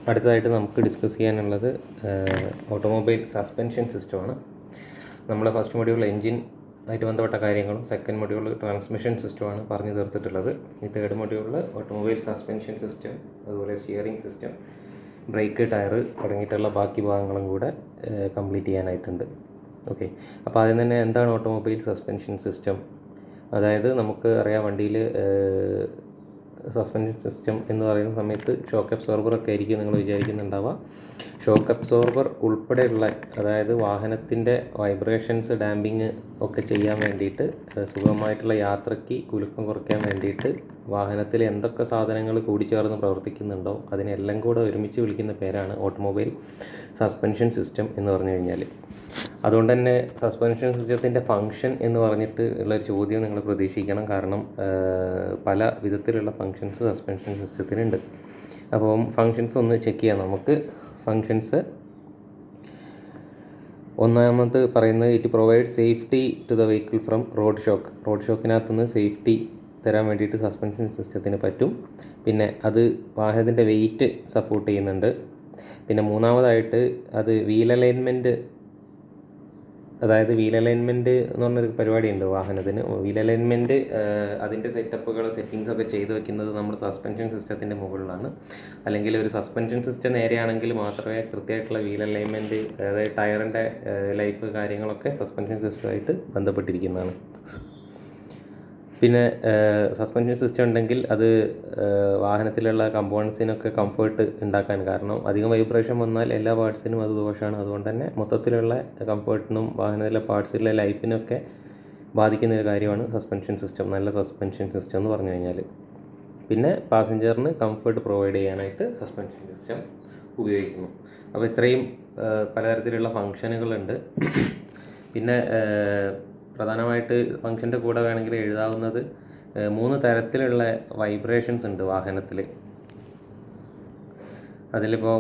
അടുത്തതായിട്ട് നമുക്ക് ഡിസ്കസ് ചെയ്യാനുള്ളത് ഓട്ടോമൊബൈൽ സസ്പെൻഷൻ സിസ്റ്റമാണ്. നമ്മുടെ ഫസ്റ്റ് മൊഡ്യൂൾ എൻജിൻ ആയിട്ട് ബന്ധപ്പെട്ട കാര്യങ്ങളും സെക്കൻഡ് മൊഡ്യൂൾ ട്രാൻസ്മിഷൻ സിസ്റ്റമാണ് പറഞ്ഞു തീർത്തിട്ടുള്ളത്. ഈ തേർഡ് മൊഡ്യൂളിൽ ഓട്ടോമൊബൈൽ സസ്പെൻഷൻ സിസ്റ്റം, അതുപോലെ സ്റ്റിയറിംഗ് സിസ്റ്റം, ബ്രേക്ക്, ടയർ തുടങ്ങിയിട്ടുള്ള ബാക്കി ഭാഗങ്ങളും കൂടെ കംപ്ലീറ്റ് ചെയ്യാനായിട്ടുണ്ട്. ഓക്കെ, അപ്പോൾ ആദ്യം തന്നെ എന്താണ് ഓട്ടോമൊബൈൽ സസ്പെൻഷൻ സിസ്റ്റം? അതായത് നമുക്ക് അറിയാം, വണ്ടിയിൽ സസ്പെൻഷൻ സിസ്റ്റം എന്ന് പറയുന്ന സമയത്ത് ഷോക്ക് അബ്സോർബറൊക്കെ ആയിരിക്കും നിങ്ങൾ വിചാരിക്കുന്നുണ്ടാവുക. ഷോക്ക് അബ്സോർബർ ഉൾപ്പെടെയുള്ള, അതായത് വാഹനത്തിൻ്റെ വൈബ്രേഷൻസ്, ഡാമ്പിങ് ഒക്കെ ചെയ്യാൻ വേണ്ടിയിട്ട്, സുഗമമായിട്ടുള്ള യാത്രയ്ക്ക് കുലുക്കം കുറയ്ക്കാൻ വേണ്ടിയിട്ട് വാഹനത്തിൽ എന്തൊക്കെ സാധനങ്ങൾ കൂടിച്ചേർന്ന് പ്രവർത്തിക്കുന്നുണ്ടോ അതിനെല്ലാം കൂടെ ഒരുമിച്ച് വിളിക്കുന്ന പേരാണ് ഓട്ടോമൊബൈൽ സസ്പെൻഷൻ സിസ്റ്റം എന്ന് പറഞ്ഞു കഴിഞ്ഞാൽ. അതുകൊണ്ട് തന്നെ സസ്പെൻഷൻ സിസ്റ്റത്തിൻ്റെ ഫങ്ഷൻ എന്ന് പറഞ്ഞിട്ട് ഉള്ളൊരു ചോദ്യം നിങ്ങൾ പ്രതീക്ഷിക്കണം. കാരണം പല വിധത്തിലുള്ള ഫങ്ഷൻസ് സസ്പെൻഷൻ സിസ്റ്റത്തിനുണ്ട്. അപ്പം ഫങ്ഷൻസ് ഒന്ന് ചെക്ക് ചെയ്യാം നമുക്ക്. ഫങ്ഷൻസ് ഒന്നാമത് പറയുന്നത്, it provide safety to the vehicle from road shock. Road ഷോക്കിനകത്തുനിന്ന് സേഫ്റ്റി തരാൻ വേണ്ടിയിട്ട് സസ്പെൻഷൻ സിസ്റ്റത്തിന് പറ്റും. പിന്നെ അത് വാഹനത്തിൻ്റെ വെയിറ്റ് സപ്പോർട്ട് ചെയ്യുന്നുണ്ട്. പിന്നെ മൂന്നാമതായിട്ട് അത് വീൽ അലൈൻമെൻറ്റ്, അതായത് വീൽ അലൈൻമെൻറ്റ് എന്ന് പറഞ്ഞൊരു പരിപാടിയുണ്ട് വാഹനത്തിന്. വീൽ അലൈൻമെൻറ്റ് അതിൻ്റെ സെറ്റിങ്സൊക്കെ ചെയ്ത് വെക്കുന്നത് നമ്മൾ സസ്പെൻഷൻ സിസ്റ്റത്തിൻ്റെ മുകളിലാണ്. അല്ലെങ്കിൽ ഒരു സസ്പെൻഷൻ സിസ്റ്റം നേരെയാണെങ്കിൽ മാത്രമേ കൃത്യമായിട്ടുള്ള വീൽ അലൈൻമെൻറ്റ്, അതായത് ടയറിൻ്റെ ലൈഫ് കാര്യങ്ങളൊക്കെ സസ്പെൻഷൻ സിസ്റ്റമായിട്ട് ബന്ധപ്പെട്ടിരിക്കുന്നതാണ്. പിന്നെ സസ്പെൻഷൻ സിസ്റ്റം ഉണ്ടെങ്കിൽ അത് വാഹനത്തിലുള്ള കമ്പോണൻസിനൊക്കെ കംഫേർട്ട് ഉണ്ടാക്കാൻ, കാരണം അധികം വൈബ്രേഷൻ വന്നാൽ എല്ലാ പാർട്സിനും അത് ദോഷമാണ്. അതുകൊണ്ട് തന്നെ മൊത്തത്തിലുള്ള കംഫേർട്ടിനും വാഹനത്തിലെ പാർട്സിലെ ലൈഫിനൊക്കെ ബാധിക്കുന്ന ഒരു കാര്യമാണ് സസ്പെൻഷൻ സിസ്റ്റം, നല്ല സസ്പെൻഷൻ സിസ്റ്റം എന്ന് പറഞ്ഞു കഴിഞ്ഞാൽ. പിന്നെ പാസഞ്ചറിന് കംഫേർട്ട് പ്രൊവൈഡ് ചെയ്യാനായിട്ട് സസ്പെൻഷൻ സിസ്റ്റം ഉപയോഗിക്കുന്നു. അപ്പോൾ ഇത്രയും പലതരത്തിലുള്ള ഫങ്ഷനുകളുണ്ട്. പിന്നെ പ്രധാനമായിട്ട് ഫങ്ഷൻ്റെ കൂടെ വേണമെങ്കിൽ എഴുതാവുന്നത് 3 തരത്തിലുള്ള വൈബ്രേഷൻസ് ഉണ്ട് വാഹനത്തിൽ. അതിലിപ്പോൾ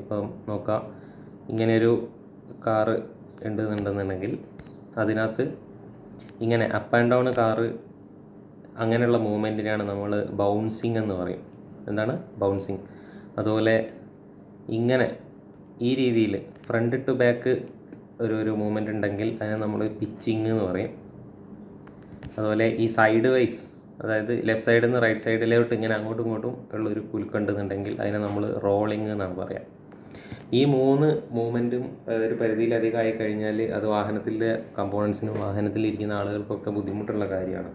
ഇപ്പം നോക്കാം, ഇങ്ങനെയൊരു കാറ് ഉണ്ടെന്നുണ്ടെന്നുണ്ടെങ്കിൽ അതിനകത്ത് ഇങ്ങനെ അപ്പ് ആൻഡ് ഡൗൺ കാറ്, അങ്ങനെയുള്ള മൂവ്മെൻറ്റിനാണ് നമ്മൾ ബൗൺസിങ് എന്ന് പറയും. എന്താണ് ബൗൺസിങ്? അതുപോലെ ഇങ്ങനെ ഈ രീതിയിൽ ഫ്രണ്ട് ടു ബാക്ക് ഒരു മൂവ്മെൻറ്റ് ഉണ്ടെങ്കിൽ അതിനെ നമ്മൾ പിച്ചിങ് എന്ന് പറയും. അതുപോലെ ഈ സൈഡ് വൈസ്, അതായത് ലെഫ്റ്റ് സൈഡിൽ നിന്ന് റൈറ്റ് സൈഡിലോട്ട് ഇങ്ങനെ അങ്ങോട്ടും ഇങ്ങോട്ടും ഉള്ളൊരു കുലുക്കുണ്ടെന്നുണ്ടെങ്കിൽ അതിനെ നമ്മൾ റോളിങ് എന്നാണ് പറയാം. ഈ 3 മൂവ്മെൻറ്റും ഒരു പരിധിയിലധികമായി കഴിഞ്ഞാൽ അത് വാഹനത്തിലെ കമ്പോണൻസിനും വാഹനത്തിലിരിക്കുന്ന ആളുകൾക്കൊക്കെ ബുദ്ധിമുട്ടുള്ള കാര്യമാണ്.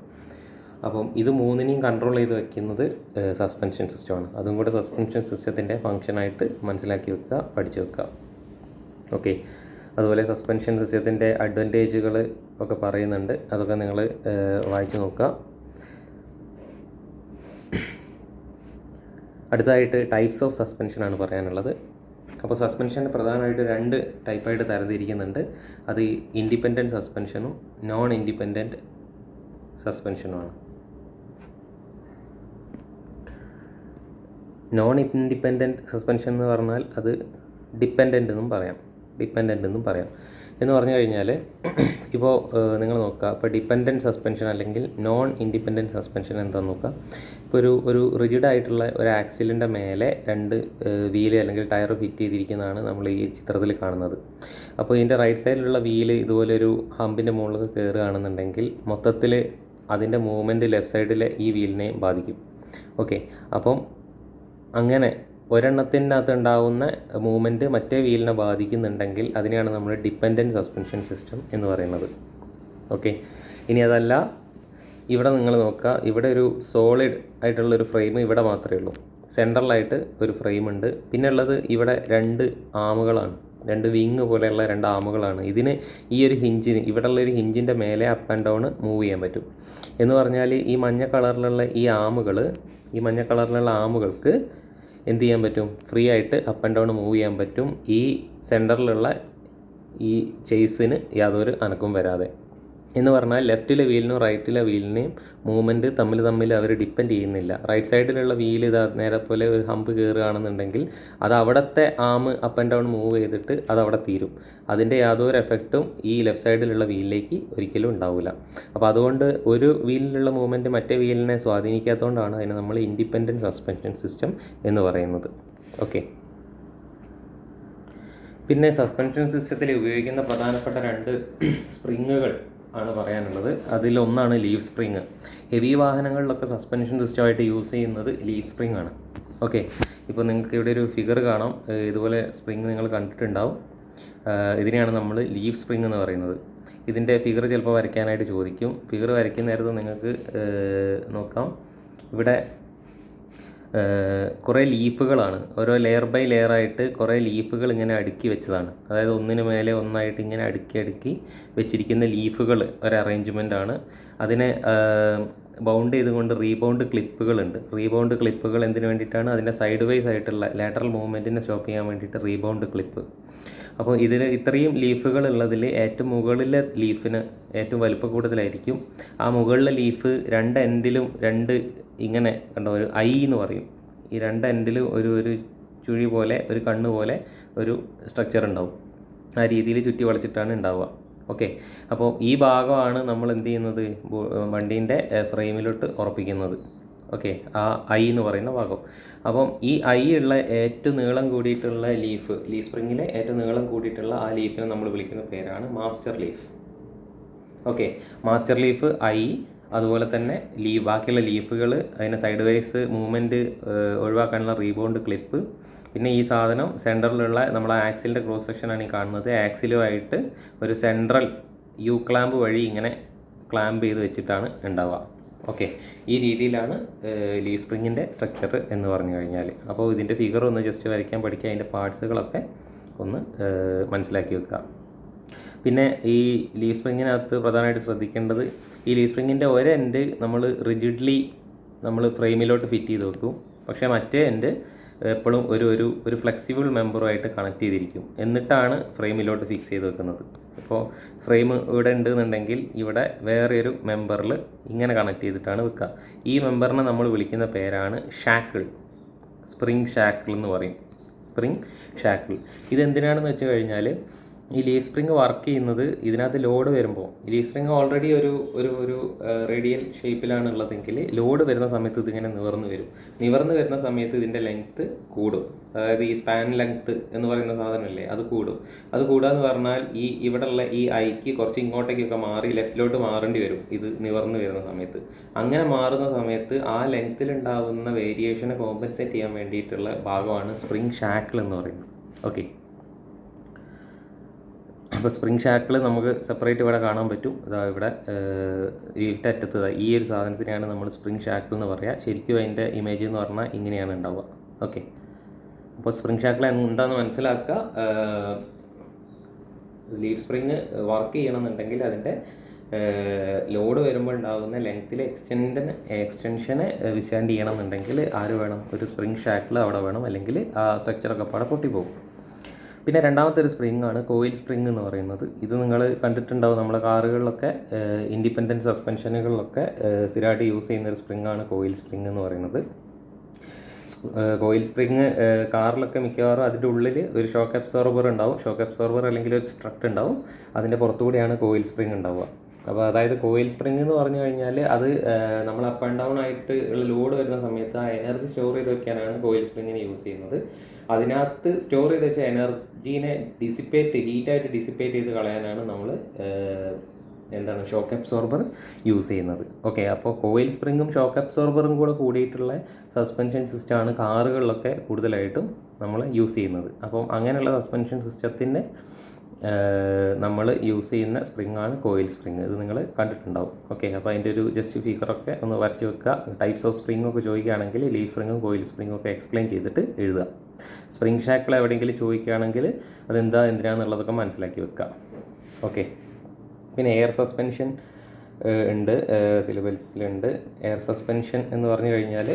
അപ്പം ഇത് 3നെയും കൺട്രോൾ ചെയ്ത് വയ്ക്കുന്നത് സസ്പെൻഷൻ സിസ്റ്റമാണ്. അതും കൂടെ സസ്പെൻഷൻ സിസ്റ്റത്തിൻ്റെ ഫങ്ഷനായിട്ട് മനസ്സിലാക്കി വെക്കുക, പഠിച്ചു വെക്കുക. ഓക്കെ, അതുപോലെ സസ്പെൻഷൻ സിസ്റ്റത്തിൻ്റെ അഡ്വാൻറ്റേജുകൾ ഒക്കെ പറയുന്നുണ്ട്, അതൊക്കെ നിങ്ങൾ വായിച്ചു നോക്കുക. അടുത്തതായിട്ട് ടൈപ്സ് ഓഫ് സസ്പെൻഷനാണ് പറയാനുള്ളത്. അപ്പോൾ സസ്പെൻഷൻ പ്രധാനമായിട്ട് 2 ടൈപ്പായിട്ട് തരംതിരിക്കുന്നുണ്ട്. അത് ഇൻഡിപെൻഡൻറ്റ് സസ്പെൻഷനും നോൺ ഇൻഡിപെൻഡൻറ്റ് സസ്പെൻഷനുമാണ്. നോൺ ഇൻഡിപെൻഡൻറ്റ് സസ്പെൻഷൻ എന്ന് പറഞ്ഞാൽ അത് ഡിപ്പെൻഡൻ്റ് എന്നും പറയാം എന്ന് പറഞ്ഞു കഴിഞ്ഞാൽ, ഇപ്പോൾ നിങ്ങൾ നോക്കുക, ഇപ്പോൾ ഡിപ്പെൻഡൻറ്റ് സസ്പെൻഷൻ അല്ലെങ്കിൽ നോൺ ഇൻഡിപെൻഡൻറ്റ് സസ്പെൻഷൻ എന്താണെന്ന് നോക്കുക. ഇപ്പോൾ ഒരു റിജിഡായിട്ടുള്ള ഒരു ആക്സിലിൻ്റെ മേലെ 2 വീല് അല്ലെങ്കിൽ ടയർ ഫിറ്റ് ചെയ്തിരിക്കുന്നതാണ് നമ്മൾ ഈ ചിത്രത്തിൽ കാണുന്നത്. അപ്പോൾ ഇതിൻ്റെ റൈറ്റ് സൈഡിലുള്ള വീല് ഇതുപോലൊരു ഹമ്പിൻ്റെ മുകളിൽ കയറുകയാണെന്നുണ്ടെങ്കിൽ മൊത്തത്തിൽ അതിൻ്റെ മൂവ്മെൻറ്റ് ലെഫ്റ്റ് സൈഡിലെ ഈ വീലിനെ ബാധിക്കും. ഓക്കെ, അപ്പം അങ്ങനെ ഒരെണ്ണത്തിനകത്ത് ഉണ്ടാകുന്ന മൂവ്മെൻറ്റ് മറ്റേ വീലിനെ ബാധിക്കുന്നുണ്ടെങ്കിൽ അതിനെയാണ് നമ്മൾ ഡിപ്പെൻഡൻറ്റ് സസ്പെൻഷൻ സിസ്റ്റം എന്ന് പറയുന്നത്. ഓക്കെ, ഇനി അതല്ല, ഇവിടെ നിങ്ങൾ നോക്കുക, ഇവിടെ ഒരു സോളിഡ് ആയിട്ടുള്ളൊരു ഫ്രെയിം ഇവിടെ മാത്രമേ ഉള്ളൂ. സെൻട്രലായിട്ട് ഒരു ഫ്രെയിം ഉണ്ട്. പിന്നെ ഉള്ളത് ഇവിടെ 2 ആമുകളാണ്, 2 വിങ് പോലെയുള്ള 2 ആമുകളാണ്. ഇതിന് ഈ ഒരു ഹിഞ്ചിന്, ഇവിടെ ഉള്ളൊരു ഹിഞ്ചിൻ്റെ മേലെ അപ്പ് ആൻഡ് ഡൗൺ മൂവ് ചെയ്യാൻ പറ്റും. എന്ന് പറഞ്ഞാൽ ഈ മഞ്ഞ കളറിലുള്ള ആമുകൾക്ക് എന്ത് ചെയ്യാൻ പറ്റും? ഫ്രീ ആയിട്ട് അപ്പ് ആൻഡ് ഡൗൺ മൂവ് ചെയ്യാൻ പറ്റും, ഈ സെൻറ്ററിലുള്ള ഈ ചേസിന് യാതൊരു അനക്കവും വരാതെ. എന്ന് പറഞ്ഞാൽ ലെഫ്റ്റിലെ വീലിനും റൈറ്റിലെ വീലിനെയും മൂവ്മെൻറ്റ് തമ്മിൽ അവർ ഡിപ്പെൻഡ് ചെയ്യുന്നില്ല. റൈറ്റ് സൈഡിലുള്ള വീൽ ഇതാ നേരെ പോലെ ഒരു ഹമ്പ് കയറുകയാണെന്നുണ്ടെങ്കിൽ അത് അവിടുത്തെ ആം അപ്പ് ആൻഡ് ഡൗൺ മൂവ് ചെയ്തിട്ട് അത് അവിടെ തീരും. അതിൻ്റെ യാതൊരു എഫക്റ്റും ഈ ലെഫ്റ്റ് സൈഡിലുള്ള വീലിലേക്ക് ഒരിക്കലും ഉണ്ടാവില്ല. അപ്പോൾ അതുകൊണ്ട് ഒരു വീലിലുള്ള മൂവ്മെൻറ്റ് മറ്റേ വീലിനെ സ്വാധീനിക്കാത്തതുകൊണ്ടാണ് അതിനെ നമ്മൾ ഇൻഡിപെൻഡൻറ്റ് സസ്പെൻഷൻ സിസ്റ്റം എന്ന് പറയുന്നത്. ഓക്കെ. പിന്നെ സസ്പെൻഷൻ സിസ്റ്റത്തിൽ ഉപയോഗിക്കുന്ന പ്രധാനപ്പെട്ട 2 സ്പ്രിങ്ങുകൾ ആണ് പറയാനുള്ളത്. അതിലൊന്നാണ് ലീഫ് സ്പ്രിങ്. ഹെവി വാഹനങ്ങളിലൊക്കെ സസ്പെൻഷൻ സിസ്റ്റമായിട്ട് യൂസ് ചെയ്യുന്നത് ലീഫ് സ്പ്രിങ് ആണ്. ഓക്കെ. ഇപ്പോൾ നിങ്ങൾക്ക് ഇവിടെ ഒരു ഫിഗർ കാണാം. ഇതുപോലെ സ്പ്രിങ് നിങ്ങൾ കണ്ടിട്ടുണ്ടാവും. ഇതിനെയാണ് നമ്മൾ ലീഫ് സ്പ്രിങ് എന്ന് പറയുന്നത്. ഇതിൻ്റെ ഫിഗർ ചിലപ്പോൾ വരയ്ക്കാനായിട്ട് ചോദിക്കും. ഫിഗർ വരയ്ക്കുന്ന നേരത്ത് നിങ്ങൾക്ക് നോക്കാം, ഇവിടെ കുറേ ലീഫുകളാണ്. ഓരോ ലെയർ ബൈ ലെയർ ആയിട്ട് കുറേ ലീഫുകൾ ഇങ്ങനെ അടുക്കി വെച്ചതാണ്. അതായത് ഒന്നിന് മേലെ ഒന്നായിട്ട് ഇങ്ങനെ അടുക്കി വെച്ചിരിക്കുന്ന ലീഫുകൾ ഒരു അറേഞ്ച്മെൻ്റാണ്. അതിനെ ബൗണ്ട് ചെയ്തുകൊണ്ട് റീബൗണ്ട് ക്ലിപ്പുകളുണ്ട്. റീബൗണ്ട് ക്ലിപ്പുകൾ എന്തിനു വേണ്ടിയിട്ടാണ്? അതിൻ്റെ സൈഡ് വൈസ് ആയിട്ടുള്ള ലാറ്ററൽ മൂവ്മെൻറ്റിനെ സ്റ്റോപ്പ് ചെയ്യാൻ വേണ്ടിയിട്ട് റീബൗണ്ട് ക്ലിപ്പ്. അപ്പോൾ ഇതിൽ ഇത്രയും ലീഫുകൾ ഉള്ളതിൽ ഏറ്റവും മുകളിലെ ലീഫിന് ഏറ്റവും വലുപ്പം കൂടുതലായിരിക്കും. ആ മുകളിലെ ലീഫ് 2 എൻഡിലും 2 ഇങ്ങനെ കണ്ടോ ഒരു ഐ എന്ന് പറയും. ഈ 2 എൻഡിലും ഒരു ചുഴി പോലെ ഒരു കണ്ണ് പോലെ ഒരു സ്ട്രക്ചർ ഉണ്ടാവും. ആ രീതിയിൽ ചുറ്റി വളച്ചിട്ടാണ് ഉണ്ടാവുക. ഓക്കെ. അപ്പോൾ ഈ ഭാഗമാണ് നമ്മൾ എന്ത് ചെയ്യുന്നത്, വണ്ടീൻ്റെ ഫ്രെയിമിലോട്ട് ഉറപ്പിക്കുന്നത്. ഓക്കെ. ആ ഐ എന്ന് പറയുന്ന ഭാഗം. അപ്പം ഈ ഐ ഉള്ള ഏറ്റവും നീളം കൂടിയിട്ടുള്ള ലീഫ് സ്പ്രിങ്ങിലെ ഏറ്റവും നീളം കൂടിയിട്ടുള്ള ആ ലീഫിനെ നമ്മൾ വിളിക്കുന്ന പേരാണ് master leaf. Okay. Master leaf I, അതുപോലെ തന്നെ ബാക്കിയുള്ള ലീഫുകൾ, അതിന് സൈഡ് വൈസ് മൂവ്മെൻറ്റ് ഒഴിവാക്കാനുള്ള റീബൗണ്ട് ക്ലിപ്പ്. പിന്നെ ഈ സാധനം സെൻറ്ററിലുള്ള നമ്മളെ ആക്സിലിൻ്റെ ക്രോസ് സെക്ഷനാണ് ഈ കാണുന്നത്. ആക്സിലുമായിട്ട് ഒരു സെൻട്രൽ യു ക്ലാമ്പ് വഴി ഇങ്ങനെ ക്ലാമ്പ് ചെയ്ത് വെച്ചിട്ടാണ് ഉണ്ടാവുക. ഓക്കെ. ഈ രീതിയിലാണ് ലീഫ് സ്പ്രിങ്ങിൻ്റെ സ്ട്രക്ചർ എന്ന് പറഞ്ഞു കഴിഞ്ഞാൽ. അപ്പോൾ ഇതിൻ്റെ ഫിഗർ ഒന്ന് ജസ്റ്റ് വരയ്ക്കാൻ പഠിക്കുക, അതിൻ്റെ പാർട്സുകളൊക്കെ ഒന്ന് മനസ്സിലാക്കി വെക്കുക. പിന്നെ ഈ ലീഫ് സ്പ്രിങ്ങിനകത്ത് പ്രധാനമായിട്ട് ശ്രദ്ധിക്കേണ്ടത്, ഈ ലീഫ് സ്പ്രിങ്ങിൻ്റെ ഒരു എൻഡ് നമ്മൾ റിജിഡ്ലി നമ്മൾ ഫ്രെയിമിലോട്ട് ഫിറ്റ് ചെയ്ത് വെക്കും. പക്ഷേ മറ്റേ എൻഡ് എപ്പോഴും ഒരു ഫ്ലെക്സിബിൾ മെമ്പറുമായിട്ട് കണക്ട് ചെയ്തിരിക്കും. എന്നിട്ടാണ് ഫ്രെയിമിലോട്ട് ഫിക്സ് ചെയ്ത് വെക്കുന്നത്. ഇപ്പോൾ ഫ്രെയിം ഇവിടെ ഉണ്ടെന്നുണ്ടെങ്കിൽ ഇവിടെ വേറെ ഒരു മെമ്പറിൽ ഇങ്ങനെ കണക്ട് ചെയ്തിട്ടാണ് വെക്കുക. ഈ മെമ്പറിനെ നമ്മൾ വിളിക്കുന്ന പേരാണ് ഷാക്കിൾ. സ്പ്രിങ് ഷാക്കിൾ എന്ന് പറയും. Spring shackle. ഇതെന്തിനാണെന്ന് വെച്ച് കഴിഞ്ഞാൽ, ഈ ലീഫ് സ്പ്രിങ് വർക്ക് ചെയ്യുന്നത് ഇതിനകത്ത് ലോഡ് വരുമ്പോൾ, ഈ ലീഫ് സ്പ്രിങ് ഓൾറെഡി ഒരു റേഡിയൽ ഷേപ്പിലാണ് ഉള്ളതെങ്കിൽ ലോഡ് വരുന്ന സമയത്ത് ഇതിങ്ങനെ നിവർന്ന് വരുന്ന സമയത്ത് ഇതിൻ്റെ ലെങ്ത്ത് കൂടും. അതായത് ഈ സ്പാൻ ലെങ്ത്ത് എന്ന് പറയുന്ന സാധനമല്ലേ, അത് കൂടും. അത് കൂടാന്ന് പറഞ്ഞാൽ ഇവിടെയുള്ള ഈ ഐക്ക് കുറച്ച് ഇങ്ങോട്ടേക്കൊക്കെ മാറി ലെഫ്റ്റിലോട്ട് മാറേണ്ടി വരും ഇത് നിവർന്ന് വരുന്ന സമയത്ത്. അങ്ങനെ മാറുന്ന സമയത്ത് ആ ലെങ്ത്തിലുണ്ടാകുന്ന വേരിയേഷനെ കോമ്പൻസേറ്റ് ചെയ്യാൻ വേണ്ടിയിട്ടുള്ള ഭാഗമാണ് സ്പ്രിങ് ഷാക്കിൾ എന്ന് പറയുന്നത്. ഓക്കെ. അപ്പോൾ സ്പ്രിങ് ഷാക്കിൾ നമുക്ക് സെപ്പറേറ്റ് ഇവിടെ കാണാൻ പറ്റും. ഇതാ ഇവിടെ ലീഫിൻ്റെ അറ്റത്ത് ഈ ഒരു സാധനത്തിനെയാണ് നമ്മൾ സ്പ്രിങ് ഷാക്കിൾ എന്ന് പറയുക. ശരിക്കും അതിൻ്റെ ഇമേജ് എന്ന് പറഞ്ഞാൽ ഇങ്ങനെയാണ് ഉണ്ടാവുക. ഓക്കെ. അപ്പോൾ സ്പ്രിങ് ഷാക്കിൾ എന്താണെന്ന് മനസ്സിലാക്കുക. ലീഫ് സ്പ്രിങ് വർക്ക് ചെയ്യണമെന്നുണ്ടെങ്കിൽ അതിൻ്റെ ലോഡ് വരുമ്പോൾ ഉണ്ടാകുന്ന ലെങ്ത്തിലെ എക്സ്റ്റൻഷനെ വിസ്റ്റാൻഡ് ചെയ്യണമെന്നുണ്ടെങ്കിൽ ആര് വേണം? ഒരു സ്പ്രിങ് ഷാക്കിൾ അവിടെ വേണം, അല്ലെങ്കിൽ ആ സ്ട്രക്ചറൊക്കെ പാടെ പൊട്ടിപ്പോകും. പിന്നെ രണ്ടാമത്തെ ഒരു സ്പ്രിങ് ആണ് കോയിൽ സ്പ്രിങ് എന്ന് പറയുന്നത്. ഇത് നിങ്ങൾ കണ്ടിട്ടുണ്ടാവും, നമ്മളെ കാറുകളിലൊക്കെ ഇൻഡിപെൻഡൻറ്റ് സസ്പെൻഷനുകളിലൊക്കെ സ്ഥിരമായിട്ട് യൂസ് ചെയ്യുന്ന ഒരു സ്പ്രിങ് ആണ് കോയിൽ സ്പ്രിങ് എന്ന് പറയുന്നത്. കോയിൽ സ്പ്രിങ് കാറിലൊക്കെ മിക്കവാറും അതിൻ്റെ ഉള്ളിൽ ഒരു ഷോക്ക് അബ്സോർബർ ഉണ്ടാവും. ഷോക്ക് അബ്സോർബർ അല്ലെങ്കിൽ ഒരു സ്ട്രട്ട് ഉണ്ടാവും. അതിൻ്റെ പുറത്തുകൂടിയാണ് കോയിൽ സ്പ്രിങ് ഉണ്ടാവുക. അപ്പോൾ അതായത് കോയിൽ സ്പ്രിങ് എന്ന് പറഞ്ഞു കഴിഞ്ഞാൽ അത് നമ്മൾ അപ്പ് ആൻഡ് ഡൗൺ ആയിട്ട് ഉള്ള ലോഡ് വരുന്ന സമയത്ത് ആ എനർജി സ്റ്റോർ ചെയ്ത് വെക്കാനാണ് കോയിൽ സ്പ്രിങ്ങിനെ യൂസ് ചെയ്യുന്നത്. അതിനകത്ത് സ്റ്റോർ ചെയ്ത് വെച്ച എനർജീനെ ഹീറ്റായിട്ട് ഡിസിപ്പേറ്റ് ചെയ്ത് കളയാനാണ് നമ്മൾ ഷോക്ക് അബ്സോർബർ യൂസ് ചെയ്യുന്നത്. ഓക്കെ. അപ്പോൾ കോയിൽ സ്പ്രിങ്ങും ഷോക്ക് അബ്സോർബറും കൂടെ കൂടിയിട്ടുള്ള സസ്പെൻഷൻ സിസ്റ്റമാണ് കാറുകളിലൊക്കെ കൂടുതലായിട്ടും നമ്മൾ യൂസ് ചെയ്യുന്നത്. അപ്പം അങ്ങനെയുള്ള സസ്പെൻഷൻ സിസ്റ്റത്തിൻ്റെ നമ്മൾ യൂസ് ചെയ്യുന്ന സ്പ്രിങ് ആണ് കോയിൽ സ്പ്രിങ്. ഇത് നിങ്ങൾ കണ്ടിട്ടുണ്ടാവും. ഓക്കെ. അപ്പോൾ അതിൻ്റെ ഒരു ജസ്റ്റ് ഫിഗറൊക്കെ ഒന്ന് വരച്ച് വെക്കുക. ടൈപ്സ് ഓഫ് സ്പ്രിങ് ഒക്കെ ചോദിക്കുകയാണെങ്കിൽ ലീഫ് സ്പ്രിങ്ങും കോയിൽ സ്പ്രിങ്ങും ഒക്കെ എക്സ്പ്ലെയിൻ ചെയ്തിട്ട് എഴുതുക. സ്പ്രിങ് ഷാക്കിൾ എവിടെയെങ്കിലും ചോദിക്കുകയാണെങ്കിൽ എന്തിനാണെന്നുള്ളതൊക്കെ മനസ്സിലാക്കി വെക്കുക. ഓക്കെ. പിന്നെ എയർ സസ്പെൻഷൻ ഉണ്ട്, സിലബസിലുണ്ട്. എയർ സസ്പെൻഷൻ എന്ന് പറഞ്ഞു കഴിഞ്ഞാൽ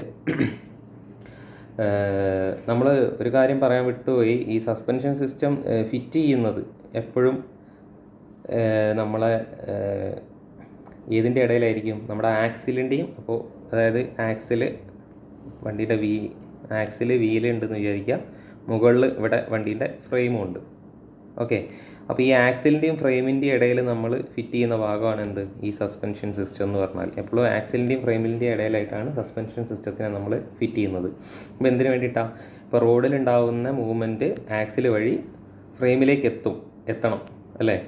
നമ്മൾ ഒരു കാര്യം പറയാൻ വിട്ടുപോയി. ഈ സസ്പെൻഷൻ സിസ്റ്റം ഫിറ്റ് ചെയ്യുന്നത് എപ്പോഴും നമ്മളെ ഏതിൻ്റെ ഇടയിലായിരിക്കും? നമ്മുടെ ആക്സിലിൻ്റെയും, അപ്പോൾ അതായത് വണ്ടിയുടെ ആക്സിൽ വീലുണ്ടെന്ന് വിചാരിക്കുക, മുകളിൽ ഇവിടെ വണ്ടീൻ്റെ ഫ്രെയിമും ഉണ്ട്. ഓക്കെ, അപ്പോൾ ഈ ആക്സിലിൻ്റെയും ഫ്രെയിമിൻ്റെയും ഇടയിൽ നമ്മൾ ഫിറ്റ് ചെയ്യുന്ന ഭാഗമാണ് എന്ത്? ഈ സസ്പെൻഷൻ സിസ്റ്റം എന്ന് പറഞ്ഞാൽ. എപ്പോഴും ആക്സിലിൻ്റെയും ഫ്രെയിമിൻ്റെയും ഇടയിലായിട്ടാണ് സസ്പെൻഷൻ സിസ്റ്റത്തിനെ നമ്മൾ ഫിറ്റ് ചെയ്യുന്നത്. അപ്പോൾ എന്തിനു വേണ്ടിയിട്ടാണ്? ഇപ്പോൾ റോഡിലുണ്ടാകുന്ന മൂവ്മെൻറ്റ് ആക്സിൽ വഴി ഫ്രെയിമിലേക്ക് എത്തണം അല്ലേ,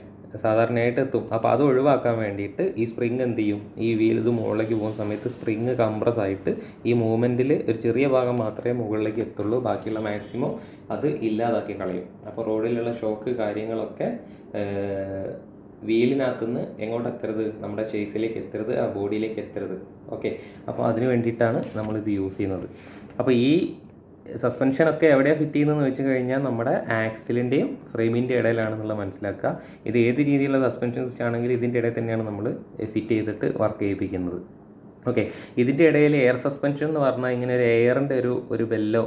സാധാരണയായിട്ട് എത്തും. അപ്പോൾ അത് ഒഴിവാക്കാൻ വേണ്ടിയിട്ട് ഈ സ്പ്രിങ് എന്ത് ചെയ്യും? ഈ വീൽ ഇത് മുകളിലേക്ക് പോകുന്ന സമയത്ത് സ്പ്രിങ് കംപ്രസ് ആയിട്ട് ഈ മൂവ്മെൻറ്റിൽ ഒരു ചെറിയ ഭാഗം മാത്രമേ മുകളിലേക്ക് എത്തുള്ളൂ, ബാക്കിയുള്ള മാക്സിമം അത് ഇല്ലാതാക്കി കളയും. അപ്പോൾ റോഡിലുള്ള ഷോക്ക് കാര്യങ്ങളൊക്കെ വീലിനകത്തുനിന്ന് എങ്ങോട്ട് എത്തരുത്? നമ്മുടെ ചേസിലേക്ക് എത്തരുത്, ആ ബോഡിയിലേക്ക് എത്തരുത്. ഓക്കെ, അപ്പോൾ അതിന് വേണ്ടിയിട്ടാണ് നമ്മളിത് യൂസ് ചെയ്യുന്നത്. അപ്പോൾ ഈ സസ്പെൻഷനൊക്കെ എവിടെയാണ് ഫിറ്റ് ചെയ്യുന്നതെന്ന് വെച്ച് കഴിഞ്ഞാൽ നമ്മുടെ ആക്സിലിൻ്റെയും ഫ്രെയിമിൻ്റെ ഇടയിലാണെന്നുള്ള മനസ്സിലാക്കുക. ഇത് ഏത് രീതിയിലുള്ള സസ്പെൻഷൻ സിസ്റ്റം ആണെങ്കിലും ഇതിൻ്റെ ഇടയിൽ തന്നെയാണ് നമ്മൾ ഫിറ്റ് ചെയ്തിട്ട് വർക്ക് ചെയ്യിപ്പിക്കുന്നത്. ഓക്കെ, ഇതിൻ്റെ ഇടയിൽ എയർ സസ്പെൻഷൻ എന്ന് പറഞ്ഞാൽ ഇങ്ങനെ ഒരു എയറിൻ്റെ ഒരു ബെല്ലോ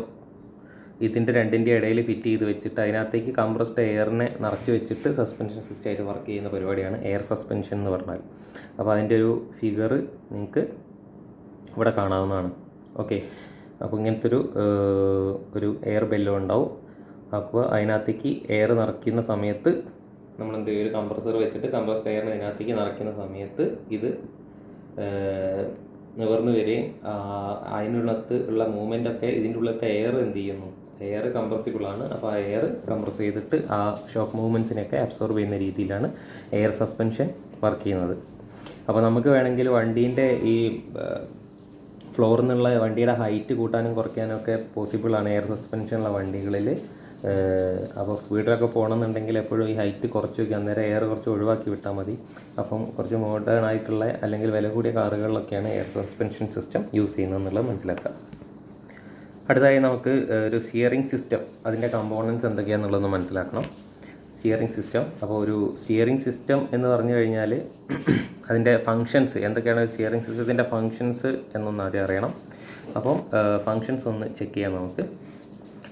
ഇതിൻ്റെ രണ്ടിൻ്റെ ഇടയിൽ ഫിറ്റ് ചെയ്ത് വെച്ചിട്ട് അതിനകത്തേക്ക് കംപ്രസ്ഡ് എയറിനെ നിറച്ച് വെച്ചിട്ട് സസ്പെൻഷൻ സിസ്റ്റമായിട്ട് വർക്ക് ചെയ്യുന്ന പരിപാടിയാണ് എയർ സസ്പെൻഷൻ എന്ന് പറഞ്ഞാൽ. അപ്പോൾ അതിൻ്റെ ഒരു ഫിഗർ നിങ്ങൾക്ക് ഇവിടെ കാണാവുന്നതാണ്. ഓക്കെ, അപ്പോൾ ഇങ്ങനത്തെ ഒരു എയർ ബെല്ലോ ഉണ്ടാവും. അപ്പോൾ അതിനകത്തേക്ക് എയർ നിറയ്ക്കുന്ന സമയത്ത് നമ്മൾ എന്ത് ചെയ്യും? ഒരു കംപ്രസർ വെച്ചിട്ട് കംപ്രസ്ഡ് എയറിനെ അതിനകത്തേക്ക് നിറയ്ക്കുന്ന സമയത്ത് ഇത് നിവർന്ന് വരികയും അതിനുള്ളത്ത് ഉള്ള മൂവ്മെൻ്റൊക്കെ ഇതിൻ്റെ ഉള്ളത്തെ എയർ എന്ത് ചെയ്യുന്നു? എയർ കംപ്രസിബിളാണ്. അപ്പോൾ ആ എയർ കംപ്രസ് ചെയ്തിട്ട് ആ ഷോക്ക് മൂവ്മെൻറ്റ്സിനെയൊക്കെ അബ്സോർബ് ചെയ്യുന്ന രീതിയിലാണ് എയർ സസ്പെൻഷൻ വർക്ക് ചെയ്യുന്നത്. അപ്പോൾ നമുക്ക് വേണമെങ്കിൽ വണ്ടീൻ്റെ ഈ ഫ്ലോറിൽ നിന്നുള്ള വണ്ടിയുടെ ഹൈറ്റ് കൂട്ടാനും കുറയ്ക്കാനും ഒക്കെ പോസിബിളാണ് എയർ സസ്പെൻഷനുള്ള വണ്ടികളിൽ. അപ്പോൾ സ്പീഡിലൊക്കെ പോകണമെന്നുണ്ടെങ്കിൽ എപ്പോഴും ഈ ഹൈറ്റ് കുറച്ച് വയ്ക്കുക, അന്നേരം എയർ കുറച്ച് ഒഴിവാക്കി വിട്ടാൽ മതി. അപ്പം കുറച്ച് മോഡേൺ ആയിട്ടുള്ള അല്ലെങ്കിൽ വില കൂടിയ കാറുകളിലൊക്കെയാണ് എയർ സസ്പെൻഷൻ സിസ്റ്റം യൂസ് ചെയ്യുന്നതെന്നുള്ളത് മനസ്സിലാക്കുക. അടുത്തതായി നമുക്ക് ഒരു സ്റ്റിയറിംഗ് സിസ്റ്റം, അതിൻ്റെ കമ്പോണൻസ് എന്തൊക്കെയാണെന്നുള്ളതൊന്ന് മനസ്സിലാക്കണം. സ്റ്റിയറിംഗ് സിസ്റ്റം, അപ്പോൾ ഒരു സ്റ്റിയറിംഗ് സിസ്റ്റം എന്ന് പറഞ്ഞു കഴിഞ്ഞാൽ അതിൻ്റെ ഫങ്ഷൻസ് എന്തൊക്കെയാണ്? സ്റ്റിയറിംഗ് സിസ്റ്റത്തിൻ്റെ ഫങ്ഷൻസ് എന്നൊന്ന് ആദ്യം അറിയണം. അപ്പം ഫങ്ഷൻസ് ഒന്ന് ചെക്ക് ചെയ്യാം നമുക്ക്.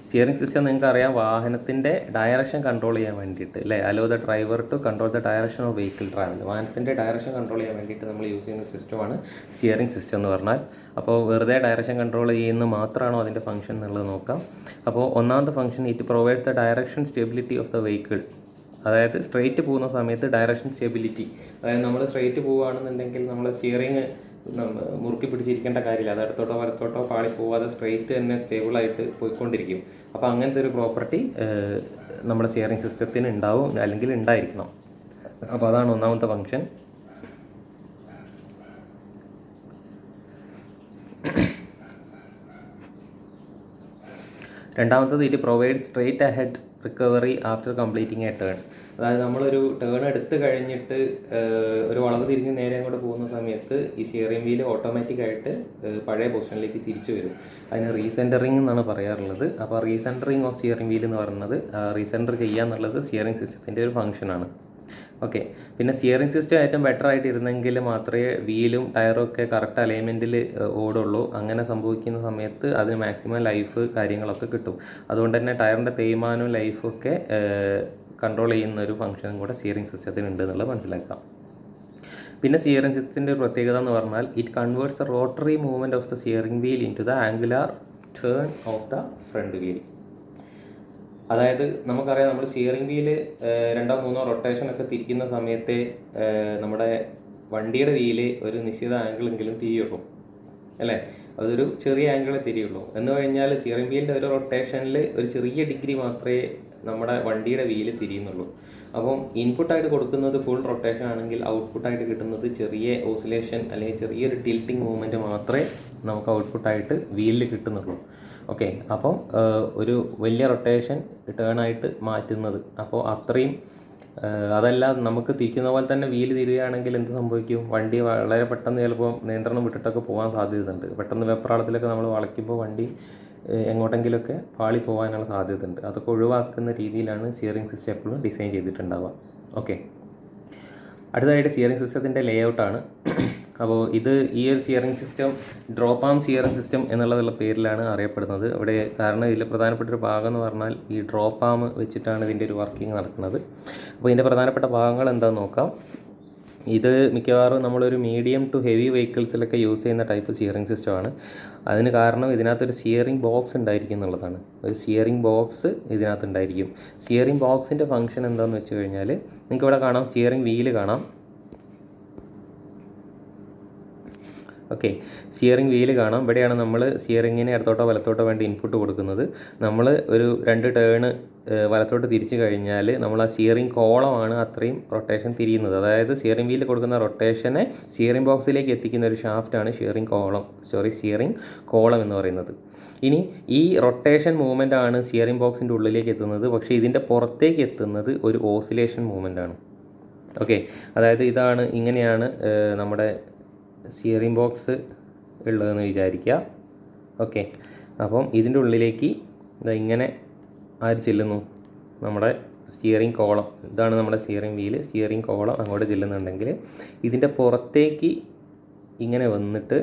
സ്റ്റിയറിംഗ് സിസ്റ്റം നിങ്ങൾക്ക് അറിയാം, വാഹനത്തിൻ്റെ ഡയറക്ഷൻ കൺട്രോൾ ചെയ്യാൻ വേണ്ടിയിട്ട് അല്ലേ, allow the driver to control the direction of vehicle travel. വാഹനത്തിൻ്റെ ഡയറക്ഷൻ കൺട്രോൾ ചെയ്യാൻ വേണ്ടിയിട്ട് നമ്മൾ യൂസ് ചെയ്യുന്ന സിസ്റ്റമാണ് സ്റ്റിയറിംഗ് സിസ്റ്റം എന്ന് പറഞ്ഞാൽ. അപ്പോൾ വെറുതെ ഡയറക്ഷൻ കൺട്രോൾ ചെയ്യുന്നത് മാത്രമാണോ അതിൻ്റെ ഫംഗ്ഷൻ എന്നുള്ളത് നോക്കാം. അപ്പോൾ ഒന്നാമത്തെ function, it provides the direction stability of the vehicle. അതായത് സ്ട്രെയിറ്റ് പോകുന്ന സമയത്ത് ഡയറക്ഷൻ സ്റ്റെബിലിറ്റി, അതായത് നമ്മൾ സ്ട്രെയിറ്റ് പോവുകയാണെന്നുണ്ടെങ്കിൽ നമ്മൾ സ്റ്റിയറിങ് മുറുക്കി പിടിച്ചിരിക്കേണ്ട കാര്യമില്ല, അത് അടുത്തോട്ടോ വലത്തോട്ടോ പാളി പോവാതെ സ്ട്രെയിറ്റ് തന്നെ സ്റ്റേബിളായിട്ട് പോയിക്കൊണ്ടിരിക്കും. അപ്പോൾ അങ്ങനത്തെ ഒരു പ്രോപ്പർട്ടി നമ്മുടെ സ്റ്റിയറിംഗ് സിസ്റ്റത്തിന് ഉണ്ടാവും, അല്ലെങ്കിൽ ഉണ്ടായിരിക്കണം. അപ്പോൾ അതാണ് ഒന്നാമത്തെ ഫംഗ്ഷൻ. രണ്ടാമത്തത്, it provide straight ahead recovery after completing A turn. അതായത് നമ്മളൊരു ടേൺ എടുത്ത് കഴിഞ്ഞിട്ട് ഒരു വളവ് തിരിഞ്ഞ് നേരെ അങ്ങോട്ട് പോകുന്ന സമയത്ത് ഈ സ്റ്റിയറിംഗ് വീല് ഓട്ടോമാറ്റിക്കായിട്ട് പഴയ പൊസിഷനിലേക്ക് തിരിച്ചു വരും. അതിന് റീസെൻറ്ററിങ് എന്നാണ് പറയാറുള്ളത്. അപ്പോൾ റീസെൻറ്ററിങ് ഓഫ് സ്റ്റിയറിംഗ് വീൽ എന്ന് പറയുന്നത്, റീസെൻറ്റർ ചെയ്യുക എന്നുള്ളത് സ്റ്റിയറിംഗ് സിസ്റ്റത്തിൻ്റെ ഒരു ഫംഗ്ഷനാണ്. ഓക്കെ, പിന്നെ സ്റ്റിയറിംഗ് സിസ്റ്റം ഏറ്റവും ബെറ്റർ ആയിട്ട് ഇരുന്നെങ്കിൽ മാത്രമേ വീലും ടയറും ഒക്കെ കറക്റ്റ് അലൈൻമെൻറ്റിൽ ഓടുള്ളൂ. അങ്ങനെ സംഭവിക്കുന്ന സമയത്ത് അതിന് മാക്സിമം ലൈഫ് കാര്യങ്ങളൊക്കെ കിട്ടും. അതുകൊണ്ട് തന്നെ ടയറിൻ്റെ തേയ്മാനവും ലൈഫും ഒക്കെ കൺട്രോൾ ചെയ്യുന്ന ഒരു ഫംഗ്ഷനും കൂടെ സ്റ്റിയറിംഗ് സിസ്റ്റത്തിന് ഉണ്ട് എന്നുള്ളത് മനസ്സിലാക്കാം. പിന്നെ സ്റ്റിയറിംഗ് സിസ്റ്റത്തിൻ്റെ ഒരു പ്രത്യേകത എന്ന് പറഞ്ഞാൽ, it converts the rotary movement of the steering wheel into the angular turn of the front wheel. അതായത് നമുക്കറിയാം, നമ്മൾ സ്റ്റിയറിംഗ് വീല് 2-3 റൊട്ടേഷനൊക്കെ തിരിക്കുന്ന സമയത്ത് നമ്മുടെ വണ്ടിയുടെ വീല് ഒരു നിശ്ചിത ആംഗിളെങ്കിലും തിരിയുള്ളൂ അല്ലേ, അതൊരു ചെറിയ ആംഗിളേ തിരിയുള്ളൂ. എന്ന് കഴിഞ്ഞാൽ സ്റ്റിയറിംഗ് വീലിൻ്റെ ഒരു റൊട്ടേഷനിൽ ഒരു ചെറിയ ഡിഗ്രി മാത്രമേ നമ്മുടെ വണ്ടിയുടെ വീല് തിരിയുന്നുള്ളൂ. അപ്പം ഇൻപുട്ടായിട്ട് കൊടുക്കുന്നത് ഫുൾ റൊട്ടേഷൻ ആണെങ്കിൽ ഔട്ട്പുട്ടായിട്ട് കിട്ടുന്നത് ചെറിയ ഓസിലേഷൻ അല്ലെങ്കിൽ ചെറിയൊരു ടിൽറ്റിംഗ് മൂവ്മെൻറ്റ് മാത്രമേ നമുക്ക് ഔട്ട്പുട്ടായിട്ട് വീലിൽ കിട്ടുന്നുള്ളൂ. ഓക്കെ, അപ്പം ഒരു വലിയ റൊട്ടേഷൻ ടേണായിട്ട് മാറ്റുന്നത്, അപ്പോൾ അത്രയും അതല്ല നമുക്ക് തിരിക്കുന്ന പോലെ തന്നെ വീല് തിരിയുകയാണെങ്കിൽ എന്ത് സംഭവിക്കും? വണ്ടി വളരെ പെട്ടെന്ന് ചിലപ്പോൾ നിയന്ത്രണം വിട്ടിട്ടൊക്കെ പോകാൻ സാധ്യതയുണ്ട്. പെട്ടെന്ന് വെപ്രാളത്തിലൊക്കെ നമ്മൾ വളയ്ക്കുമ്പോൾ വണ്ടി എങ്ങോട്ടെങ്കിലുമൊക്കെ പാളി പോകാനുള്ള സാധ്യതയുണ്ട്. അതൊക്കെ ഒഴിവാക്കുന്ന രീതിയിലാണ് സ്റ്റിയറിംഗ് സിസ്റ്റം എപ്പോഴും ഡിസൈൻ ചെയ്തിട്ടുണ്ടാവുക. ഓക്കെ, അടുത്തതായിട്ട് സ്റ്റിയറിംഗ് സിസ്റ്റത്തിൻ്റെ ലേ ഔട്ടാണ്. അപ്പോൾ ഈ ഒരു സ്റ്റിയറിംഗ് സിസ്റ്റം ഡ്രോപ്പ് ആം സ്റ്റിയറിംഗ് സിസ്റ്റം എന്നുള്ള പേരിലാണ് അറിയപ്പെടുന്നത്. അവിടെ കാരണം ഇതിൽ പ്രധാനപ്പെട്ടൊരു ഭാഗം എന്ന് പറഞ്ഞാൽ ഈ ഡ്രോപ്പ് ആം വെച്ചിട്ടാണ് ഇതിൻ്റെ ഒരു വർക്കിംഗ് നടക്കുന്നത്. അപ്പോൾ ഇതിൻ്റെ പ്രധാനപ്പെട്ട ഭാഗങ്ങൾ എന്താണെന്ന് നോക്കാം. ഇത് മിക്കവാറും നമ്മളൊരു മീഡിയം ടു ഹെവി വെഹിക്കിൾസിലൊക്കെ യൂസ് ചെയ്യുന്ന ടൈപ്പ് സ്റ്റിയറിംഗ് സിസ്റ്റമാണ്. അതിന് കാരണം ഇതിനകത്തൊരു സ്റ്റിയറിംഗ് ബോക്സ് ഉണ്ടായിരിക്കും എന്നുള്ളതാണ്. ഒരു സ്റ്റിയറിംഗ് ബോക്സ് ഇതിനകത്ത് ഉണ്ടായിരിക്കും. സ്റ്റിയറിംഗ് ബോക്സിൻ്റെ ഫംഗ്ഷൻ എന്താണെന്ന് വെച്ച് കഴിഞ്ഞാൽ നിങ്ങൾക്ക് ഇവിടെ കാണാം, സ്റ്റിയറിംഗ് വീല് കാണാം. ഓക്കെ, സ്റ്റിയറിംഗ് വീല് കാണാം. ഇവിടെയാണ് നമ്മൾ സ്റ്റിയറിങ്ങിന് ഇടത്തോട്ടോ വലത്തോട്ടോ വേണ്ടി ഇൻപുട്ട് കൊടുക്കുന്നത്. നമ്മൾ ഒരു 2 ടേൺ വലത്തോട്ട് തിരിച്ചു കഴിഞ്ഞാൽ നമ്മൾ ആ സ്റ്റിയറിംഗ് കോളമാണ് അത്രയും റൊട്ടേഷൻ തിരിയുന്നത്. അതായത് സ്റ്റിയറിംഗ് വീലിൽ കൊടുക്കുന്ന റൊട്ടേഷനെ സ്റ്റിയറിംഗ് ബോക്സിലേക്ക് എത്തിക്കുന്ന ഒരു ഷാഫ്റ്റാണ് സ്റ്റിയറിംഗ് കോളം എന്ന് പറയുന്നത്. ഇനി ഈ റൊട്ടേഷൻ മൂവ്മെൻ്റ് ആണ് സ്റ്റിയറിംഗ് ബോക്സിൻ്റെ ഉള്ളിലേക്ക് എത്തുന്നത്. പക്ഷേ ഇതിൻ്റെ പുറത്തേക്ക് എത്തുന്നത് ഒരു ഓസിലേഷൻ മൂവ്മെൻ്റ് ആണ്. ഓക്കെ, അതായത് ഇങ്ങനെയാണ് നമ്മുടെ സ്റ്റിയറിംഗ് ബോക്സ് ഉള്ളതെന്ന് വിചാരിക്കുക. ഓക്കെ, അപ്പം ഇതിൻ്റെ ഉള്ളിലേക്ക് ഇങ്ങനെ ആര് ചെല്ലുന്നു? നമ്മുടെ സ്റ്റിയറിംഗ് കോളം. ഇതാണ് നമ്മുടെ സ്റ്റിയറിംഗ് വീല്. സ്റ്റിയറിംഗ് കോളം അങ്ങോട്ട് ചെല്ലുന്നുണ്ടെങ്കിൽ ഇതിൻ്റെ പുറത്തേക്ക് ഇങ്ങനെ വന്നിട്ട്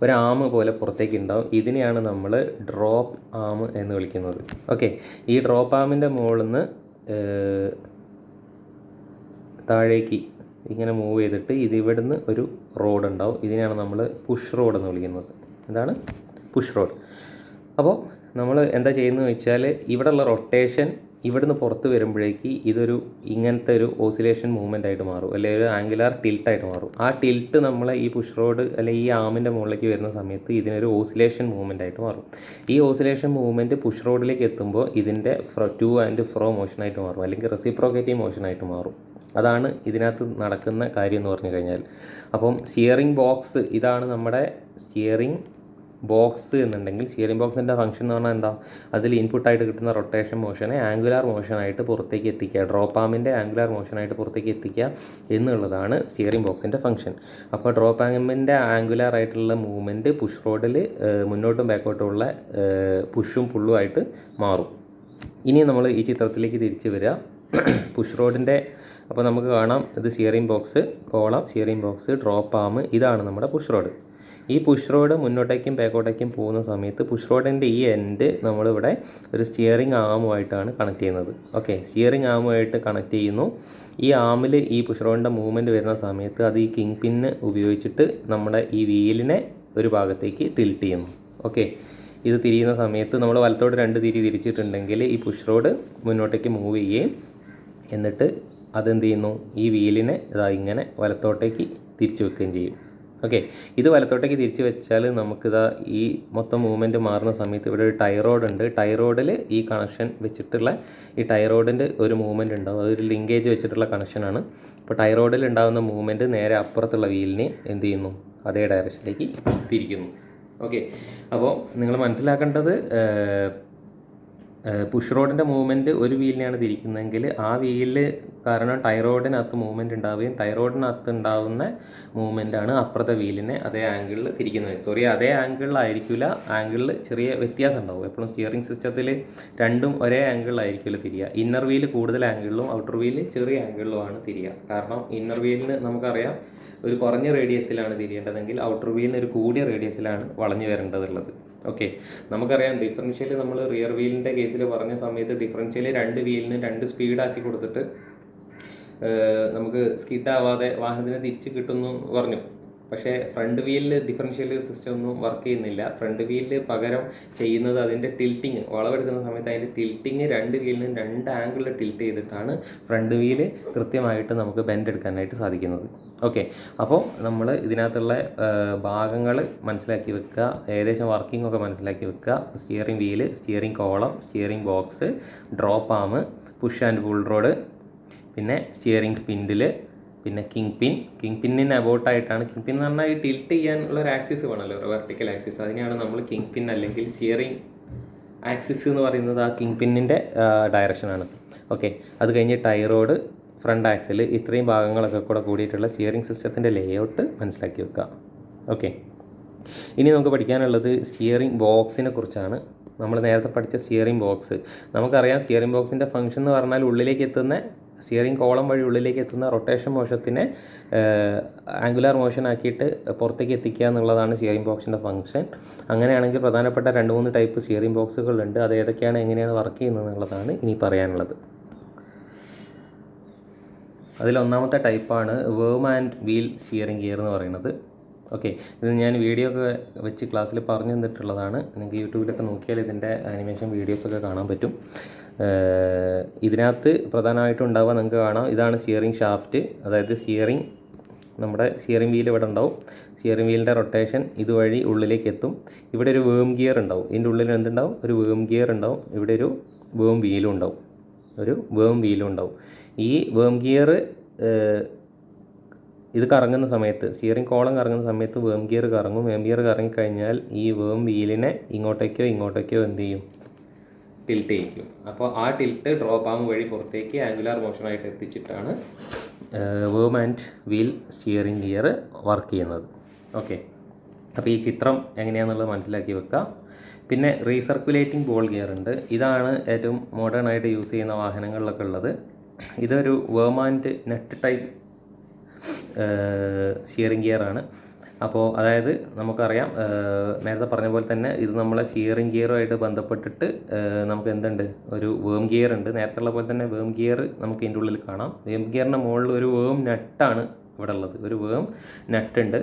ഒരു ആം പോലെ പുറത്തേക്ക് ഉണ്ടാവും. ഇതിനെയാണ് നമ്മൾ ഡ്രോപ്പ് ആം എന്ന് വിളിക്കുന്നത്. ഓക്കെ, ഈ ഡ്രോപ്പ് ആമിൻ്റെ മുകളിൽ നിന്ന് താഴേക്ക് ഇങ്ങനെ മൂവ് ചെയ്തിട്ട് ഇവിടുന്ന് ഒരു റോഡ് ഉണ്ടാവും. ഇതിനെയാണ് നമ്മൾ പുഷ് റോഡ് എന്ന് വിളിക്കുന്നത്. എന്താണ്? Push road. അപ്പോൾ നമ്മൾ എന്താ ചെയ്യുന്നത് വെച്ചാൽ ഇവിടെയുള്ള റൊട്ടേഷൻ ഇവിടുന്ന് പുറത്ത് വരുമ്പോഴേക്ക് ഇങ്ങനത്തെ ഒരു ഓസിലേഷൻ മൂവ്മെൻ്റ് ആയിട്ട് മാറും, അല്ലെങ്കിൽ ഒരു ആംഗുലാർ ടിൽട്ടായിട്ട് മാറും. ആ ടിൽട്ട് നമ്മളെ ഈ പുഷ് റോഡ് അല്ലെങ്കിൽ ഈ ആമിൻ്റെ മുകളിലേക്ക് വരുന്ന സമയത്ത് ഇതിനൊരു ഓസിലേഷൻ മൂവ്മെൻ്റ് ആയിട്ട് മാറും. ഈ ഓസിലേഷൻ മൂവ്മെൻറ്റ് പുഷ് റോഡിലേക്ക് എത്തുമ്പോൾ ഇതിൻ്റെ ടു ആൻഡ് ഫ്രോ മോഷനായിട്ട് മാറും, അല്ലെങ്കിൽ റെസിപ്രോക്കേറ്റീവ് മോഷനായിട്ട് മാറും. അതാണ് ഇതിനകത്ത് നടക്കുന്ന കാര്യം എന്ന് പറഞ്ഞു കഴിഞ്ഞാൽ. അപ്പം സ്റ്റിയറിംഗ് ബോക്സ്, ഇതാണ് നമ്മുടെ സ്റ്റിയറിംഗ് ബോക്സ് എന്നുണ്ടെങ്കിൽ സ്റ്റിയറിംഗ് ബോക്സിൻ്റെ ഫംഗ്ഷൻ എന്ന് പറഞ്ഞാൽ എന്താ? അതിൽ ഇൻപുട്ടായിട്ട് കിട്ടുന്ന റൊട്ടേഷൻ മോഷനെ ആംഗുലാർ മോഷനായിട്ട് പുറത്തേക്ക് എത്തിക്കുക, ഡ്രോപ്പ് ആമിൻ്റെ ആംഗുലാർ മോഷനായിട്ട് പുറത്തേക്ക് എത്തിക്കുക എന്നുള്ളതാണ് സ്റ്റിയറിംഗ് ബോക്സിൻ്റെ ഫംഗ്ഷൻ. അപ്പോൾ ഡ്രോപ്പ് ആമിൻ്റെ ആംഗുലാർ ആയിട്ടുള്ള മൂവ്മെൻറ്റ് പുഷ് റോഡിൽ മുന്നോട്ടും ബാക്കോട്ടുമുള്ള പുഷും പുള്ളും ആയിട്ട് മാറും. ഇനി നമ്മൾ ഈ ചിത്രത്തിലേക്ക് തിരിച്ച് വരിക. പുഷ് റോഡിൻ്റെ അപ്പോൾ നമുക്ക് കാണാം, ഇത് steering box column, steering box, drop arm, ഇതാണ് നമ്മുടെ പുഷ് റോഡ്. ഈ പുഷ് റോഡ് മുന്നോട്ടേക്കും ബാക്കോട്ടേക്കും പോകുന്ന സമയത്ത് പുഷ് റോഡിൻ്റെ ഈ എൻഡ് നമ്മളിവിടെ ഒരു സ്റ്റിയറിംഗ് ആമുമായിട്ടാണ് കണക്ട് ചെയ്യുന്നത്. ഓക്കെ, സ്റ്റിയറിംഗ് ആമുമായിട്ട് കണക്ട് ചെയ്യുന്നു. ഈ ആമിൽ ഈ പുഷ് റോഡിൻ്റെ മൂവ്മെൻറ്റ് വരുന്ന സമയത്ത് അത് ഈ കിങ് പിന്ന് ഉപയോഗിച്ചിട്ട് നമ്മുടെ ഈ വീലിനെ ഒരു ഭാഗത്തേക്ക് ടിൽറ്റ് ചെയ്യുന്നു. ഓക്കെ, ഇത് തിരിയുന്ന സമയത്ത് നമ്മൾ വലത്തോട്ട് 2 തിരി തിരിച്ചിട്ടുണ്ടെങ്കിൽ ഈ പുഷ് റോഡ് മുന്നോട്ടേക്ക് മൂവ് ചെയ്യുകയും എന്നിട്ട് അതെന്ത് ചെയ്യുന്നു? ഈ വീലിനെ ഇങ്ങനെ വലത്തോട്ടേക്ക് തിരിച്ചു വെക്കുകയും ചെയ്യും. ഓക്കെ, ഇത് വലത്തോട്ടേക്ക് തിരിച്ചു വെച്ചാൽ നമുക്കിതാ ഈ മൊത്തം മൂവ്മെൻറ്റ് മാറുന്ന സമയത്ത് ഇവിടെ ഒരു ടൈ റോഡ് ഉണ്ട്. ടൈ റോഡിൽ ഈ കണക്ഷൻ വെച്ചിട്ടുള്ള ഈ ടൈ റോഡിൻ്റെ ഒരു മൂവ്മെൻറ്റ് ഉണ്ടാവും. അതൊരു ലിങ്കേജ് വെച്ചിട്ടുള്ള കണക്ഷനാണ്. അപ്പോൾ ടൈ റോഡിൽ ഉണ്ടാകുന്ന മൂവ്മെൻറ്റ് നേരെ അപ്പുറത്തുള്ള വീലിനെ എന്ത് ചെയ്യുന്നു? അതേ ഡയറക്ഷനിലേക്ക് തിരിക്കുന്നു. ഓക്കെ, അപ്പോൾ നിങ്ങൾ മനസ്സിലാക്കേണ്ടത് പുഷ് റോഡിൻ്റെ മൂവ്മെൻറ്റ് ഒരു വീലിനെയാണ് തിരിക്കുന്നതെങ്കിൽ ആ വീലിൽ കാരണം ടൈ റോഡിനകത്ത് മൂവ്മെൻറ്റ് ഉണ്ടാവുകയും ടൈ റോഡിനകത്ത് ഉണ്ടാവുന്ന മൂവ്മെൻറ്റാണ് അപ്പുറത്തെ വീലിനെ അതേ ആംഗിളിൽ തിരിക്കുന്നത്. അതേ ആംഗിളിലായിരിക്കില്ല, ആംഗിളിൽ ചെറിയ വ്യത്യാസം ഉണ്ടാവും. എപ്പോഴും സ്റ്റിയറിംഗ് സിസ്റ്റത്തിൽ രണ്ടും ഒരേ ആംഗിളിലായിരിക്കില്ല തിരിയുക. ഇന്നർ വീല് കൂടുതൽ ആംഗിളിലും ഔട്ടർ വീല് ചെറിയ ആംഗിളിലുമാണ് തിരിയുക. കാരണം ഇന്നർ വീലിന് നമുക്കറിയാം ഒരു കുറഞ്ഞ റേഡിയസിലാണ് തിരിയേണ്ടതെങ്കിൽ ഔട്ടർ വീലിന് ഒരു കൂടിയ റേഡിയസിലാണ് വളഞ്ഞു വരേണ്ടതുള്ളത്. ഓക്കെ, നമുക്കറിയാം ഡിഫറൻഷ്യൽ നമ്മൾ റിയർ വീലിൻ്റെ കേസിൽ പറഞ്ഞ സമയത്ത് ഡിഫറൻഷ്യൽ 2 വീലിന് 2 സ്പീഡാക്കി കൊടുത്തിട്ട് നമുക്ക് സ്കിഡാവാതെ വാഹനത്തിന് തിരിച്ച് കിട്ടുന്നു പറഞ്ഞു. പക്ഷേ ഫ്രണ്ട് വീലിൽ ഡിഫറൻഷ്യൽ സിസ്റ്റം ഒന്നും വർക്ക് ചെയ്യുന്നില്ല. ഫ്രണ്ട് വീലിൽ പകരം ചെയ്യുന്നത് അതിൻ്റെ ടിൽറ്റിങ്, വളവെടുക്കുന്ന സമയത്ത് അതിൻ്റെ ടിൽറ്റിങ് 2 വീലിനും 2 ആംഗിളിൽ ടിൽറ്റ് ചെയ്തിട്ടാണ് ഫ്രണ്ട് വീല് കൃത്യമായിട്ട് നമുക്ക് ബെൻഡ് എടുക്കാനായിട്ട് സാധിക്കുന്നത്. ഓക്കെ, അപ്പോൾ നമ്മൾ ഇതിനകത്തുള്ള ഭാഗങ്ങൾ മനസ്സിലാക്കി വെക്കുക, ഏകദേശം വർക്കിംഗ് ഒക്കെ മനസ്സിലാക്കി വെക്കുക. Steering wheel, steering column, steering box, drop arm, push and pull rod, പിന്നെ സ്റ്റിയറിംഗ് സ്പിൻഡിൽ, പിന്നെ കിങ് പിന്നിന് അബൌട്ടായിട്ടാണ്. കിങ് പിൻ എന്ന് പറഞ്ഞാൽ ഈ ടിൽറ്റ് ചെയ്യാനുള്ള ഒരു ആക്സിസ് വേണമല്ലോ, ഒരു വെർട്ടിക്കൽ ആക്സിസ്. അതിനെയാണ് നമ്മൾ കിങ് പിൻ അല്ലെങ്കിൽ സ്റ്റിയറിംഗ് ആക്സിസ് എന്ന് പറയുന്നത്. ആ കിങ് പിന്നിൻ്റെ ഡയറക്ഷനാണ്. ഓക്കെ, അത് കഴിഞ്ഞ് ടൈ റോഡ്, ഫ്രണ്ട് ആക്സിൽ, ഇത്രയും ഭാഗങ്ങളൊക്കെ കൂടെ കൂടിയിട്ടുള്ള സ്റ്റിയറിംഗ് സിസ്റ്റത്തിൻ്റെ ലേഔട്ട് മനസ്സിലാക്കി വെക്കുക. ഓക്കെ, ഇനി നമുക്ക് പഠിക്കാനുള്ളത് സ്റ്റിയറിംഗ് ബോക്സിനെ കുറിച്ചാണ്. നമ്മൾ നേരത്തെ പഠിച്ച സ്റ്റിയറിംഗ് ബോക്സ് നമുക്കറിയാം. സ്റ്റിയറിംഗ് ബോക്സിൻ്റെ ഫംഗ്ഷൻ എന്ന് പറഞ്ഞാൽ ഉള്ളിലേക്ക് എത്തുന്ന സ്റ്റിയറിംഗ് കോളം വഴി ഉള്ളിലേക്ക് എത്തുന്ന റൊട്ടേഷൻ മോഷത്തിനെ ആംഗുലാർ മോഷൻ ആക്കിയിട്ട് പുറത്തേക്ക് എത്തിക്കുക എന്നുള്ളതാണ് സ്റ്റിയറിംഗ് ബോക്സിൻ്റെ ഫംഗ്ഷൻ. അങ്ങനെയാണെങ്കിൽ പ്രധാനപ്പെട്ട 2-3 ടൈപ്പ് സ്റ്റിയറിംഗ് ബോക്സുകളുണ്ട്. അത് ഏതൊക്കെയാണ്, എങ്ങനെയാണ് വർക്ക് ചെയ്യുന്നത് എന്നുള്ളതാണ് ഇനി പറയാനുള്ളത്. അതിലൊന്നാമത്തെ ടൈപ്പാണ് വേം ആൻഡ് വീൽ സ്റ്റിയറിംഗ് ഗിയർ എന്ന് പറയുന്നത്. ഓക്കെ, ഇത് ഞാൻ വീഡിയോ ഒക്കെ വെച്ച് ക്ലാസ്സിൽ പറഞ്ഞു തന്നിട്ടുള്ളതാണ്. നിങ്ങൾക്ക് യൂട്യൂബിലൊക്കെ നോക്കിയാൽ ഇതിൻ്റെ ആനിമേഷൻ വീഡിയോസൊക്കെ കാണാൻ പറ്റും. ഇതിനകത്ത് പ്രധാനമായിട്ടും ഉണ്ടാവുക നിങ്ങൾക്ക് കാണാം, ഇതാണ് സ്റ്റിയറിംഗ് ഷാഫ്റ്റ്. അതായത് നമ്മുടെ സ്റ്റിയറിംഗ് വീൽ ഇവിടെ ഉണ്ടാവും. സ്റ്റിയറിംഗ് വീലിൻ്റെ റൊട്ടേഷൻ ഇതുവഴി ഉള്ളിലേക്ക് എത്തും. ഇവിടെ ഒരു വേം ഗിയർ ഉണ്ടാവും. ഇതിൻ്റെ ഉള്ളിൽ എന്തുണ്ടാവും? ഒരു വേം ഗിയർ ഉണ്ടാവും. ഇവിടെ ഒരു വേം വീലും ഉണ്ടാവും. ഈ വേം ഗിയർ ഇത് കറങ്ങുന്ന സമയത്ത്, സ്റ്റിയറിംഗ് കോളം കറങ്ങുന്ന സമയത്ത് വേം ഗിയർ കറങ്ങും. വേം ഗിയർ കറങ്ങിക്കഴിഞ്ഞാൽ ഈ വേം വീലിനെ ഇങ്ങോട്ടേക്കോ എന്ത് ചെയ്യും? ടിൽറ്റ് ചെയ്യിക്കും. അപ്പോൾ ആ ടിൽറ്റ് ഡ്രോപ്പ് ആം വഴി പുറത്തേക്ക് ആംഗുലാർ മോഷനായിട്ട് എത്തിച്ചിട്ടാണ് വേം and wheel steering gear work ചെയ്യുന്നത്. ഓക്കെ, അപ്പോൾ ഈ ചിത്രം എങ്ങനെയാണെന്നുള്ളത് മനസ്സിലാക്കി വെക്കുക. പിന്നെ റീസർക്കുലേറ്റിംഗ് ബോൾ ഗിയർ ഉണ്ട്. ഇതാണ് ഏറ്റവും മോഡേൺ ആയിട്ട് യൂസ് ചെയ്യുന്ന വാഹനങ്ങളിലൊക്കെ ഉള്ളത്. ഇതൊരു വേം ആൻഡ് നെറ്റ് ടൈപ്പ് സ്റ്റിയറിംഗ് ഗിയറാണ്. അപ്പോൾ അതായത് നമുക്കറിയാം, നേരത്തെ പറഞ്ഞ പോലെ തന്നെ ഇത് നമ്മളെ സ്റ്റിയറിംഗ് ഗിയറുമായിട്ട് ബന്ധപ്പെട്ടിട്ട് നമുക്ക് എന്തുണ്ട്? ഒരു വേം ഗിയർ ഉണ്ട്. നേരത്തെ ഉള്ള പോലെ തന്നെ വേം ഗിയർ നമുക്ക് ഇതിൻ്റെ ഉള്ളിൽ കാണാം. വേം ഗിയറിൻ്റെ മുകളിൽ ഒരു വേം നട്ടാണ് ഇവിടെ ഉള്ളത്. ഒരു വേം നട്ടുണ്ട്.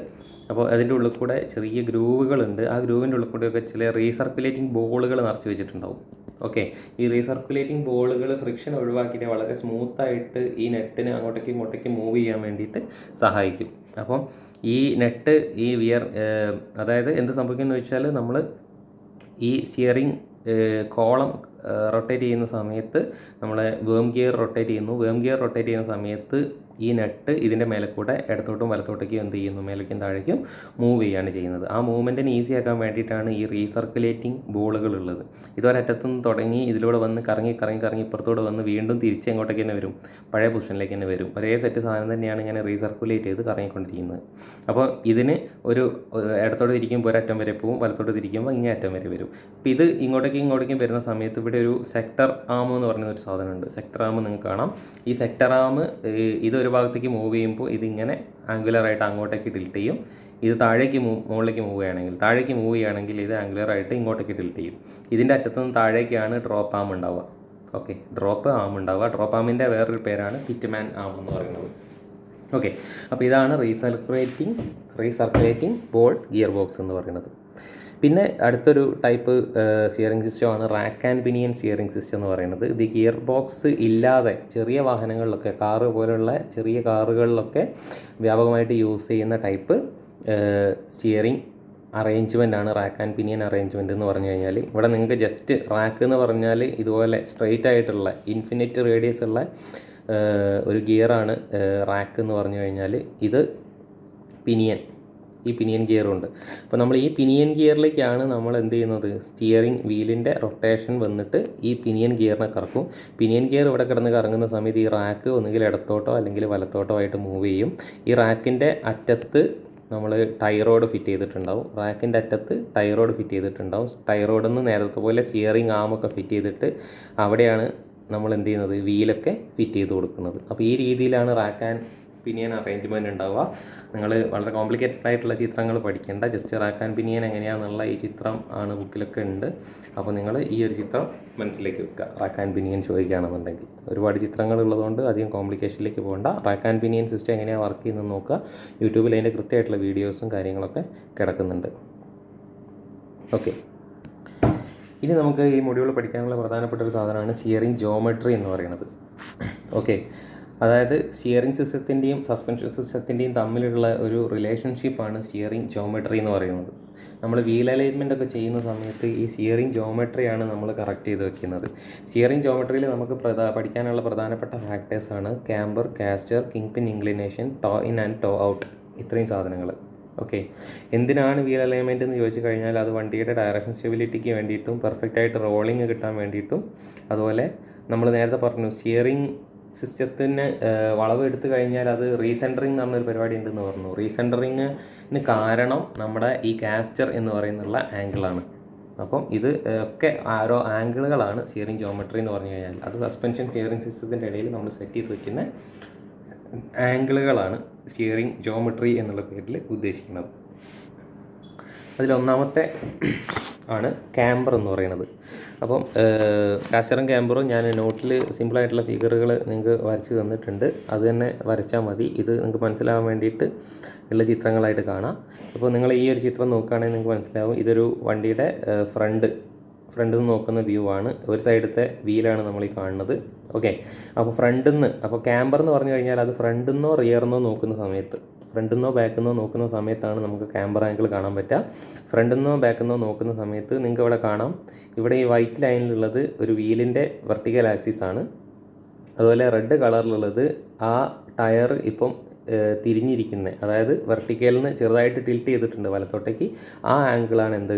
അപ്പോൾ അതിൻ്റെ ഉള്ളിൽ കൂടെ ചെറിയ ഗ്രൂവുകളുണ്ട്. ആ ഗ്രൂവിൻ്റെ ഉള്ളിൽ കൂടെയൊക്കെ ചില റീസർക്കുലേറ്റിംഗ് ബോളുകൾ നിറച്ച് വെച്ചിട്ടുണ്ടാവും. ഓക്കെ, ഈ റീസർക്കുലേറ്റിംഗ് ബോളുകൾ ഫ്രിക്ഷൻ ഒഴിവാക്കിയിട്ട് വളരെ സ്മൂത്തായിട്ട് ഈ നെറ്റിനെ അങ്ങോട്ടേക്ക് മൂവ് ചെയ്യാൻ വേണ്ടിയിട്ട് സഹായിക്കും. അപ്പം ഈ നെറ്റ് ഈ അതായത് എന്ത് സംഭവിക്കുമെന്ന് വെച്ചാൽ, നമ്മൾ ഈ സ്റ്റിയറിംഗ് കോളം റൊട്ടേറ്റ് ചെയ്യുന്ന സമയത്ത് നമ്മളെ വേം ഗിയർ റൊട്ടേറ്റ് ചെയ്യുന്ന സമയത്ത് ഈ നെറ്റ് ഇതിൻ്റെ മേലെ കൂടെ ഇടത്തോട്ടും വലത്തോട്ടേക്കും എന്ത് ചെയ്യുന്നു? മേലേക്കും താഴേക്കും മൂവ് ചെയ്യുകയാണ് ചെയ്യുന്നത്. ആ മൂവ്മെൻറ്റിന് ഈസി ആക്കാൻ വേണ്ടിയിട്ടാണ് ഈ റീസർക്കുലേറ്റിംഗ് ബോളുകൾ ഉള്ളത്. ഇതൊരറ്റത്തുനിന്ന് തുടങ്ങി ഇതിലൂടെ വന്ന് കറങ്ങി ഇപ്പുറത്തോടെ വന്ന് വീണ്ടും തിരിച്ച് എങ്ങോട്ടേക്ക് തന്നെ വരും? പഴയ പൊസിഷനിലേക്ക് തന്നെ വരും. ഒരേ സെറ്റ് സാധനം തന്നെയാണ് ഇങ്ങനെ റീസർക്കുലേറ്റ് ചെയ്ത് കറങ്ങിക്കൊണ്ടിരിക്കുന്നത്. അപ്പോൾ ഇതിന് ഒരു ഇടത്തോട്ട് തിരിക്കുമ്പോൾ ഒരറ്റം വരെ പോവും, വലത്തോട്ട് തിരിക്കുമ്പോൾ ഇങ്ങേ അറ്റം വരെ വരും. അപ്പോൾ ഇത് ഇങ്ങോട്ടേക്കും വരുന്ന സമയത്ത് ഇവിടെ ഒരു സെക്ടർ ആം എന്ന് പറയുന്ന ഒരു സാധനമുണ്ട്. സെക്ടർ ആം നിങ്ങൾക്ക് കാണാം. ഈ സെക്ടർ ആം ഇതൊരു ഭാഗത്തേക്ക് മൂവ് ചെയ്യുമ്പോൾ ഇതിങ്ങനെ ആംഗുലറായിട്ട് അങ്ങോട്ടേക്ക് ടിൽറ്റ് ചെയ്യും. ഇത് മുകളിലേക്ക് മൂവ് ചെയ്യുകയാണെങ്കിൽ ഇത് ആംഗുലറായിട്ട് ഇങ്ങോട്ടേക്ക് ടിൽറ്റ് ചെയ്യും. ഇതിൻ്റെ അറ്റത്തുനിന്ന് താഴേക്കാണ് ഡ്രോപ്പ് ആം ഉണ്ടാവുക. ഓക്കെ, ഡ്രോപ്പ് ആമിൻ്റെ വേറൊരു പേരാണ് പിറ്റ്മാൻ ആം എന്ന് പറയുന്നത്. ഓക്കെ, അപ്പോൾ ഇതാണ് റീസർക്കുലേറ്റിംഗ് ബോൾ ഗിയർ ബോക്സ് എന്ന് പറയുന്നത്. പിന്നെ അടുത്തൊരു ടൈപ്പ് സ്റ്റിയറിംഗ് സിസ്റ്റമാണ് rack and pinion steering system എന്ന് പറയുന്നത്. ഇത് ഗിയർ ബോക്സ് ഇല്ലാതെ ചെറിയ വാഹനങ്ങളിലൊക്കെ, കാറ് പോലുള്ള ചെറിയ കാറുകളിലൊക്കെ വ്യാപകമായിട്ട് യൂസ് ചെയ്യുന്ന ടൈപ്പ് സ്റ്റിയറിംഗ് അറേഞ്ച്മെൻ്റ് ആണ് റാക്ക് ആൻഡ് പിനിയൻ അറേഞ്ച്മെൻറ്റ് എന്ന് പറഞ്ഞു കഴിഞ്ഞാൽ. ഇവിടെ നിങ്ങൾക്ക് ജസ്റ്റ് റാക്ക് എന്ന് പറഞ്ഞാൽ ഇതുപോലെ സ്ട്രെയിറ്റ് ആയിട്ടുള്ള ഇൻഫിനിറ്റ് റേഡിയസ് ഉള്ള ഒരു ഗിയറാണ് റാക്ക് എന്ന് പറഞ്ഞു കഴിഞ്ഞാൽ. ഇത് പിനിയൻ ഗിയറുണ്ട്. അപ്പോൾ നമ്മൾ ഈ പിനിയൻ ഗിയറിലേക്കാണ് നമ്മൾ എന്ത് ചെയ്യുന്നത്? സ്റ്റിയറിംഗ് വീലിൻ്റെ റൊട്ടേഷൻ വന്നിട്ട് ഈ പിനിയൻ ഗിയറിനെ കറക്കും. പിനിയൻ ഗിയർ ഇവിടെ കിടന്ന് കറങ്ങുന്ന സമയത്ത് ഈ റാക്ക് ഒന്നുകിൽ ഇടത്തോട്ടോ അല്ലെങ്കിൽ വലത്തോട്ടോ ആയിട്ട് മൂവ് ചെയ്യും. ഈ റാക്കിൻ്റെ അറ്റത്ത് നമ്മൾ ടൈറോഡ് ഫിറ്റ് ചെയ്തിട്ടുണ്ടാവും. റാക്കിൻ്റെ അറ്റത്ത് ടൈറോഡ് ഫിറ്റ് ചെയ്തിട്ടുണ്ടാവും. ടൈറോഡിൽ നിന്ന് നേരത്തെ പോലെ സ്റ്റിയറിംഗ് ആമൊക്കെ ഫിറ്റ് ചെയ്തിട്ട് അവിടെയാണ് നമ്മൾ എന്ത് ചെയ്യുന്നത്? വീലൊക്കെ ഫിറ്റ് ചെയ്ത് കൊടുക്കുന്നത്. അപ്പോൾ ഈ രീതിയിലാണ് റാക്ക് ആൻഡ് പിനിയൻ അറേഞ്ച്മെൻറ്റ് ഉണ്ടാവുക. നിങ്ങൾ വളരെ കോംപ്ലിക്കേറ്റഡ് ആയിട്ടുള്ള ചിത്രങ്ങൾ പഠിക്കേണ്ട, ജസ്റ്റ് റാക്ക് ആൻഡ് പിനിയൻ എങ്ങനെയാണെന്നുള്ള ഈ ചിത്രം ആണ് ബുക്കിലൊക്കെ ഉണ്ട്. അപ്പോൾ നിങ്ങൾ ഈ ഒരു ചിത്രം മനസ്സിലേക്ക് വെക്കുക. റാക്ക് ആൻഡ് പിനിയൻ ചോദിക്കുകയാണെന്നുണ്ടെങ്കിൽ ഒരുപാട് ചിത്രങ്ങൾ ഉള്ളതുകൊണ്ട് അധികം കോംപ്ലിക്കേഷനിലേക്ക് പോകണ്ട. റാക്ക് ആൻഡ് പിനിയൻ സിസ്റ്റം എങ്ങനെയാണ് വർക്ക് ചെയ്യുന്നത് നോക്കുക. യൂട്യൂബിൽ അതിൻ്റെ കൃത്യമായിട്ടുള്ള വീഡിയോസും കാര്യങ്ങളൊക്കെ കിടക്കുന്നുണ്ട്. ഓക്കെ, ഇനി നമുക്ക് ഈ മൊഡ്യൂൾ പഠിക്കാനുള്ള പ്രധാനപ്പെട്ട ഒരു സാധനമാണ് സ്റ്റിയറിംഗ് ജോമെട്രി എന്ന് പറയുന്നത്. ഓക്കെ, അതായത് സ്റ്റിയറിംഗ് സിസ്റ്റത്തിൻ്റെയും സസ്പെൻഷൻ സിസ്റ്റത്തിൻ്റെയും തമ്മിലുള്ള ഒരു റിലേഷൻഷിപ്പാണ് സ്റ്റിയറിംഗ് ജോമെട്രി എന്ന് പറയുന്നത്. നമ്മൾ വീൽ അലൈൻമെൻ്റ് ഒക്കെ ചെയ്യുന്ന സമയത്ത് ഈ സ്റ്റിയറിംഗ് ജോമെട്രിയാണ് നമ്മൾ കറക്റ്റ് ചെയ്ത് വെക്കുന്നത്. സ്റ്റിയറിംഗ് ജോമെട്രിയിൽ നമുക്ക് പഠിക്കാനുള്ള പ്രധാനപ്പെട്ട ഫാക്ടേഴ്സാണ് camber, caster, king pin inclination, toe in and toe out, ഇത്രയും സാധനങ്ങൾ. ഓക്കെ, എന്തിനാണ് വീൽ അലൈൻമെൻറ്റ് എന്ന് ചോദിച്ചു കഴിഞ്ഞാൽ അത് വണ്ടിയുടെ ഡയറക്ഷൻ സ്റ്റെബിലിറ്റിക്ക് വേണ്ടിയിട്ടും പെർഫെക്റ്റായിട്ട് റോളിങ് കിട്ടാൻ വേണ്ടിയിട്ടും, അതുപോലെ നമ്മൾ നേരത്തെ പറഞ്ഞു സ്റ്റിയറിംഗ് സിസ്റ്റത്തിന് വളവ് എടുത്തു കഴിഞ്ഞാൽ അത് റീസെൻറ്ററിങ് എന്ന് പറഞ്ഞൊരു പരിപാടി ഉണ്ടെന്ന് പറഞ്ഞു. റീസെൻറ്ററിങ്ങിന് കാരണം നമ്മുടെ ഈ കാസ്റ്റർ എന്ന് പറയുന്നുള്ള ആംഗിളാണ്. അപ്പം ഇത് ഒക്കെ ഓരോ ആംഗിളുകളാണ് സ്റ്റിയറിംഗ് ജോമെട്രി എന്ന് പറഞ്ഞു കഴിഞ്ഞാൽ. അത് സസ്പെൻഷൻ സ്റ്റിയറിംഗ് സിസ്റ്റത്തിൻ്റെ ഇടയിൽ നമ്മൾ സെറ്റ് ചെയ്ത് വയ്ക്കുന്ന ആംഗിളുകളാണ് സ്റ്റിയറിംഗ് ജോമെട്രി എന്നുള്ള പേരിൽ ഉദ്ദേശിക്കുന്നത്. അതിലൊന്നാമത്തെ ആണ് ക്യാമ്പർ എന്ന് പറയുന്നത്. അപ്പം കാസ്റ്ററും ക്യാമ്പറും ഞാൻ നോട്ടിൽ സിമ്പിളായിട്ടുള്ള ഫിഗറുകൾ നിങ്ങൾക്ക് വരച്ച് തന്നിട്ടുണ്ട്. അത് തന്നെ വരച്ചാൽ മതി. ഇത് നിങ്ങൾക്ക് മനസ്സിലാവാൻ വേണ്ടിയിട്ട് ഉള്ള ചിത്രങ്ങളായിട്ട് കാണാം. അപ്പോൾ നിങ്ങൾ ഈ ഒരു ചിത്രം നോക്കുകയാണെങ്കിൽ നിങ്ങൾക്ക് മനസ്സിലാവും ഇതൊരു വണ്ടിയുടെ ഫ്രണ്ടിൽ നിന്ന് നോക്കുന്ന വ്യൂ ആണ്. ഒരു സൈഡത്തെ വീലാണ് നമ്മൾ ഈ കാണുന്നത്. ഓക്കെ, അപ്പോൾ ഫ്രണ്ടിൽ നിന്ന്, അപ്പോൾ ക്യാമ്പർ എന്ന് പറഞ്ഞു കഴിഞ്ഞാൽ അത് ഫ്രണ്ടിൽ നിന്നോ റിയറിൽ നിന്നോ നോക്കുന്ന സമയത്ത്, ഫ്രണ്ടിൽ നിന്നോ ബാക്കിൽ നിന്നോ നോക്കുന്ന സമയത്താണ് നമുക്ക് ക്യാമ്പർ ആംഗിൾ കാണാൻ പറ്റുക. ഫ്രണ്ടിൽ നിന്നോ ബാക്കിൽ നിന്നോ നോക്കുന്ന സമയത്ത് നിങ്ങൾക്ക് ഇവിടെ കാണാം, ഇവിടെ ഈ വൈറ്റ് ലൈനിലുള്ളത് ഒരു വീലിൻ്റെ വെർട്ടിക്കൽ ആക്സിസ് ആണ്. അതുപോലെ റെഡ് കളറിലുള്ളത് ആ ടയർ ഇപ്പം തിരിഞ്ഞിരിക്കുന്നത്, അതായത് വെർട്ടിക്കലിൽ നിന്ന് ചെറുതായിട്ട് ടിൽറ്റ് ചെയ്തിട്ടുണ്ട് വലത്തോട്ടേക്ക്. ആ ആംഗിളാണ് എന്ത്,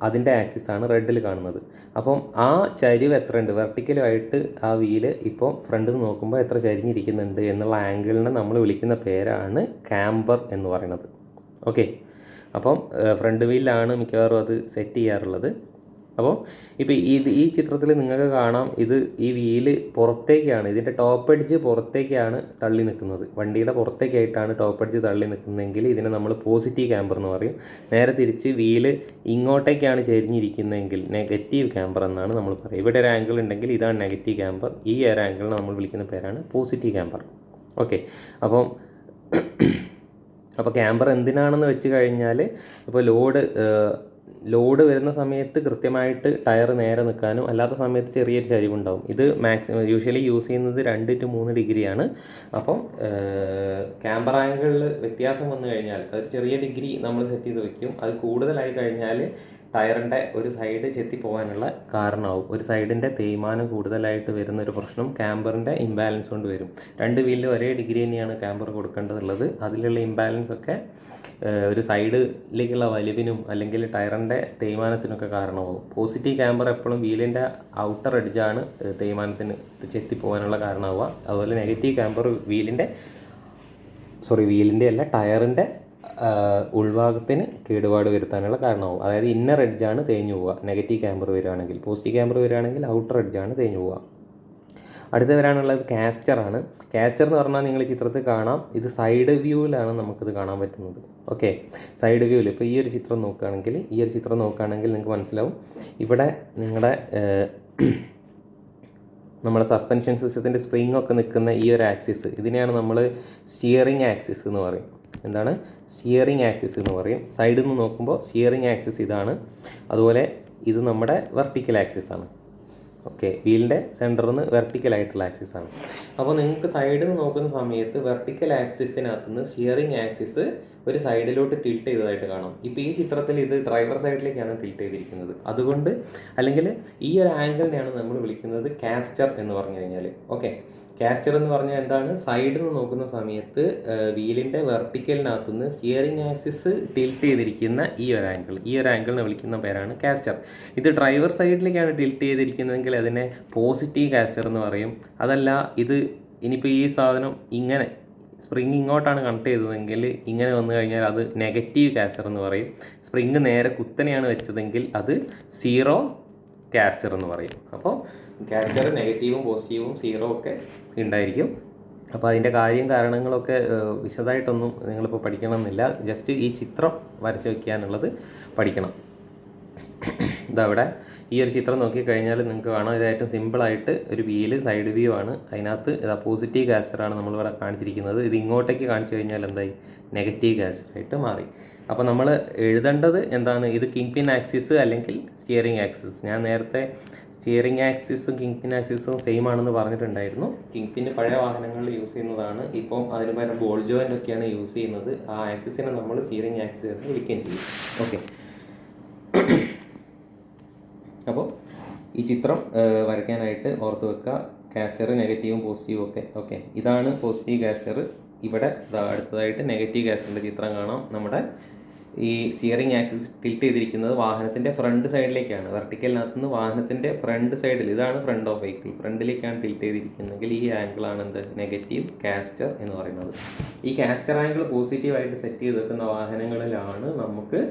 അതിൻ്റെ ആക്സിസാണ് റെഡിൽ കാണുന്നത്. അപ്പം ആ ചരിവ് എത്ര ഉണ്ട്, വെർട്ടിക്കലുമായിട്ട് ആ വീല് ഇപ്പോൾ ഫ്രണ്ടിൽ നിന്ന് നോക്കുമ്പോൾ എത്ര ചരിഞ്ഞിരിക്കുന്നുണ്ട് എന്നുള്ള ആംഗിളിനെ നമ്മൾ വിളിക്കുന്ന പേരാണ് ക്യാമ്പർ എന്ന് പറയുന്നത്. ഓക്കെ, അപ്പം ഫ്രണ്ട് വീലിലാണ് മിക്കവാറും അത് സെറ്റ് ചെയ്യാറുള്ളത്. അപ്പോൾ ഇപ്പോൾ ഈ ചിത്രത്തിൽ നിങ്ങൾക്ക് കാണാം, ഈ വീല് പുറത്തേക്കാണ്, ഇതിൻ്റെ ടോപ്പ് എഡ്ജ് പുറത്തേക്കാണ് തള്ളി നിൽക്കുന്നത്. വണ്ടിയുടെ പുറത്തേക്കായിട്ടാണ് ടോപ്പ് എഡ്ജ് തള്ളി നിൽക്കുന്നതെങ്കിൽ ഇതിനെ നമ്മൾ പോസിറ്റീവ് ക്യാമ്പർ എന്ന് പറയും. നേരെ തിരിച്ച് വീല് ഇങ്ങോട്ടേക്കാണ് ചെരിഞ്ഞിരിക്കുന്നതെങ്കിൽ നെഗറ്റീവ് ക്യാമ്പർ എന്നാണ് നമ്മൾ പറയുക. ഇവിടെ ഒരു ആംഗിൾ ഉണ്ടെങ്കിൽ ഇതാണ് നെഗറ്റീവ് ക്യാമ്പർ, ഈ ഒരു ആംഗിളിനെ നമ്മൾ വിളിക്കുന്ന പേരാണ് പോസിറ്റീവ് ക്യാമ്പർ. ഓക്കെ, അപ്പോൾ ക്യാമ്പർ എന്തിനാണെന്ന് വെച്ച് കഴിഞ്ഞാൽ, ഇപ്പോൾ ലോഡ് വരുന്ന സമയത്ത് കൃത്യമായിട്ട് ടയർ നേരെ നിൽക്കാനും, അല്ലാത്ത സമയത്ത് ചെറിയൊരു ചരിവുണ്ടാവും. ഇത് യൂഷ്വലി യൂസ് ചെയ്യുന്നത് 2 to 3 ഡിഗ്രിയാണ്. അപ്പം ക്യാമ്പർ ആംഗിളിൽ വ്യത്യാസം വന്നു കഴിഞ്ഞാൽ ഒരു ചെറിയ ഡിഗ്രി നമ്മൾ സെറ്റ് ചെയ്ത് വെക്കും. അത് കൂടുതലായി കഴിഞ്ഞാൽ ടയറിൻ്റെ ഒരു സൈഡ് ചെത്തിപ്പോകാനുള്ള കാരണമാവും. ഒരു സൈഡിൻ്റെ തേയ്മാനം കൂടുതലായിട്ട് വരുന്ന ഒരു പ്രശ്നം ക്യാമ്പറിൻ്റെ ഇംബാലൻസ് കൊണ്ട് വരും. 2 വീലിലും ഒരേ ഡിഗ്രി തന്നെയാണ് ക്യാമ്പർ കൊടുക്കേണ്ടതുള്ളത്. അതിലുള്ള ഇംബാലൻസ് ഒക്കെ ഒരു സൈഡിലേക്കുള്ള വലിവിനും അല്ലെങ്കിൽ ടയറിൻ്റെ തേയ്മാനത്തിനൊക്കെ കാരണമാകും. പോസിറ്റീവ് ക്യാമ്പർ എപ്പോഴും വീലിൻ്റെ ഔട്ടർ എഡ്ജാണ് തേയ്മാനത്തിന് ചെത്തിപ്പോകാനുള്ള കാരണമാവുക. അതുപോലെ നെഗറ്റീവ് ക്യാമ്പർ വീലിൻ്റെ അല്ല ടയറിൻ്റെ ഉൾഭാഗത്തിന് കേടുപാട് വരുത്താനുള്ള കാരണമാവും. അതായത് ഇന്നർ എഡ്ജാണ് തേഞ്ഞു പോവുക നെഗറ്റീവ് ക്യാമ്പർ വരികയാണെങ്കിൽ. പോസിറ്റീവ് ക്യാമ്പർ വരികയാണെങ്കിൽ ഔട്ടർ എഡ്ജാണ് തേഞ്ഞു പോവുക. അടുത്ത് വരാനുള്ളത് കാസ്റ്ററാണ്. കാസ്റ്റർ എന്ന് പറഞ്ഞാൽ നിങ്ങൾ ചിത്രത്തിൽ കാണാം, ഇത് സൈഡ് വ്യൂവിലാണ് നമുക്കിത് കാണാൻ പറ്റുന്നത്. ഓക്കെ, സൈഡ് വ്യൂവിൽ ഇപ്പോൾ ഈ ഒരു ചിത്രം നോക്കുകയാണെങ്കിൽ നിങ്ങൾക്ക് മനസ്സിലാവും, ഇവിടെ നമ്മുടെ സസ്പെൻഷൻ സിസ്റ്റത്തിൻ്റെ സ്പ്രിംഗ് ഒക്കെ നിൽക്കുന്ന ഈ ഒരു ആക്സിസ്, ഇതിനെയാണ് നമ്മൾ സ്റ്റിയറിംഗ് ആക്സിസ് എന്ന് പറയും. എന്താണ് സ്റ്റിയറിംഗ് ആക്സിസ് എന്ന് പറയും. സൈഡിൽ നിന്ന് നോക്കുമ്പോൾ സ്റ്റിയറിംഗ് ആക്സിസ് ഇതാണ്. അതുപോലെ ഇത് നമ്മുടെ വെർട്ടിക്കൽ ആക്സിസ് ആണ്. ഓക്കെ, വീലിൻ്റെ സെൻറ്ററിൽ നിന്ന് വെർട്ടിക്കലായിട്ടുള്ള ആക്സിസ് ആണ്. അപ്പോൾ നിങ്ങൾക്ക് സൈഡിൽ നിന്ന് നോക്കുന്ന സമയത്ത് വെർട്ടിക്കൽ ആക്സിസിനകത്ത് നിന്ന് സ്റ്റിയറിംഗ് ആക്സിസ് ഒരു സൈഡിലോട്ട് ടിൽറ്റ് ചെയ്തതായിട്ട് കാണാം. ഇപ്പോൾ ഈ ചിത്രത്തിൽ ഇത് ഡ്രൈവർ സൈഡിലേക്കാണ് ടിൽറ്റ് ചെയ്തിരിക്കുന്നത്. അതുകൊണ്ട് അല്ലെങ്കിൽ ഈ ഒരു ആംഗിളിനെയാണ് നമ്മൾ വിളിക്കുന്നത് കാസ്റ്റർ എന്ന് പറഞ്ഞു കഴിഞ്ഞാൽ. ഓക്കെ, കാസ്റ്റർ എന്ന് പറഞ്ഞാൽ എന്താണ്, സൈഡിൽ നിന്ന് നോക്കുന്ന സമയത്ത് വീലിൻ്റെ വെർട്ടിക്കലിനകത്തു നിന്ന് സ്റ്റിയറിംഗ് ആക്സിസ് ടിൽറ്റ് ചെയ്തിരിക്കുന്ന ഈ ഒരു ആംഗിളിനെ വിളിക്കുന്ന പേരാണ് കാസ്റ്റർ. ഇത് ഡ്രൈവർ സൈഡിലേക്കാണ് ടിൽറ്റ് ചെയ്തിരിക്കുന്നതെങ്കിൽ അതിനെ പോസിറ്റീവ് കാസ്റ്റർ എന്ന് പറയും. അതല്ല, ഇത് ഇനിയിപ്പോൾ ഈ സാധനം ഇങ്ങനെ സ്പ്രിങ് ഇങ്ങോട്ടാണ് കണക്ട് ചെയ്തതെങ്കിൽ ഇങ്ങനെ വന്നു കഴിഞ്ഞാൽ അത് നെഗറ്റീവ് കാസ്റ്റർ എന്ന് പറയും. സ്പ്രിങ് നേരെ കുത്തനെയാണ് വെച്ചതെങ്കിൽ അത് സീറോ കാസ്റ്റർ എന്ന് പറയും. അപ്പോൾ കാസ്റ്റർ നെഗറ്റീവും പോസിറ്റീവും സീറോ ഒക്കെ ഉണ്ടായിരിക്കും. അപ്പോൾ അതിൻ്റെ കാരണങ്ങളൊക്കെ വിശദമായിട്ടൊന്നും നിങ്ങളിപ്പോൾ പഠിക്കണമെന്നില്ല. ജസ്റ്റ് ഈ ചിത്രം വരച്ച് വയ്ക്കാനുള്ളത് പഠിക്കണം. ഇതവിടെ ഈ ഒരു ചിത്രം നോക്കിക്കഴിഞ്ഞാൽ നിങ്ങൾക്ക് കാണാം, ഇത് ഏറ്റവും സിമ്പിളായിട്ട് ഒരു വീല് സൈഡ് വ്യൂ ആണ്. അതിനകത്ത് ഇത് പോസിറ്റീവ് കാസ്റ്ററാണ് നമ്മളിവിടെ കാണിച്ചിരിക്കുന്നത്. ഇത് ഇങ്ങോട്ടേക്ക് കാണിച്ചു കഴിഞ്ഞാൽ എന്തായി, നെഗറ്റീവ് കാസ്റ്ററായിട്ട് മാറി. അപ്പോൾ നമ്മൾ എഴുതേണ്ടത് എന്താണ്, ഇത് കിങ് പിൻ ആക്സിസ് അല്ലെങ്കിൽ സ്റ്റിയറിംഗ് ആക്സിസ്. ഞാൻ നേരത്തെ സ്റ്റിയറിംഗ് ആക്സിസും കിങ് പിൻ ആക്സിസും സെയിം ആണെന്ന് പറഞ്ഞിട്ടുണ്ടായിരുന്നു. കിങ് പിൻ പഴയ വാഹനങ്ങളിൽ യൂസ് ചെയ്യുന്നതാണ്. ഇപ്പം അതിന് പകരം ബോൾ ജോയിൻ്റ് ഒക്കെയാണ് യൂസ് ചെയ്യുന്നത്. ആ ആക്സിസിനെ നമ്മൾ സ്റ്റിയറിംഗ് ആക്സിസ് എന്ന് വിളിക്കുകയും ചെയ്യും. ഓക്കെ, അപ്പോൾ ഈ ചിത്രം വരയ്ക്കാനായിട്ട് ഓർത്ത് വെക്കുക, കാസ്റ്റർ നെഗറ്റീവും പോസിറ്റീവും ഒക്കെ. ഓക്കെ, ഇതാണ് പോസിറ്റീവ് കാസ്റ്റർ. ഇവിടെ അടുത്തതായിട്ട് നെഗറ്റീവ് കാസ്റ്ററിൻ്റെ ചിത്രം കാണാം. നമ്മുടെ ഈ സ്റ്റിയറിംഗ് ആക്സിസ് ടിൽറ്റ് ചെയ്തിരിക്കുന്നത് വാഹനത്തിൻ്റെ ഫ്രണ്ട് സൈഡിലേക്കാണ്. വെർട്ടിക്കലിനകത്ത് നിന്ന് വാഹനത്തിൻ്റെ ഫ്രണ്ട് സൈഡിൽ, ഇതാണ് ഫ്രണ്ട് ഓഫ് വെഹിക്കിൾ, ഫ്രണ്ടിലേക്കാണ് ടിൽറ്റ് ചെയ്തിരിക്കുന്നതെങ്കിൽ ഈ ആംഗിളാണ് എന്ത്, നെഗറ്റീവ് കാസ്റ്റർ എന്ന് പറയുന്നത്. ഈ കാസ്റ്റർ ആംഗിൾ പോസിറ്റീവായിട്ട് സെറ്റ് ചെയ്ത് വെക്കുന്ന വാഹനങ്ങളിലാണ് നമുക്ക്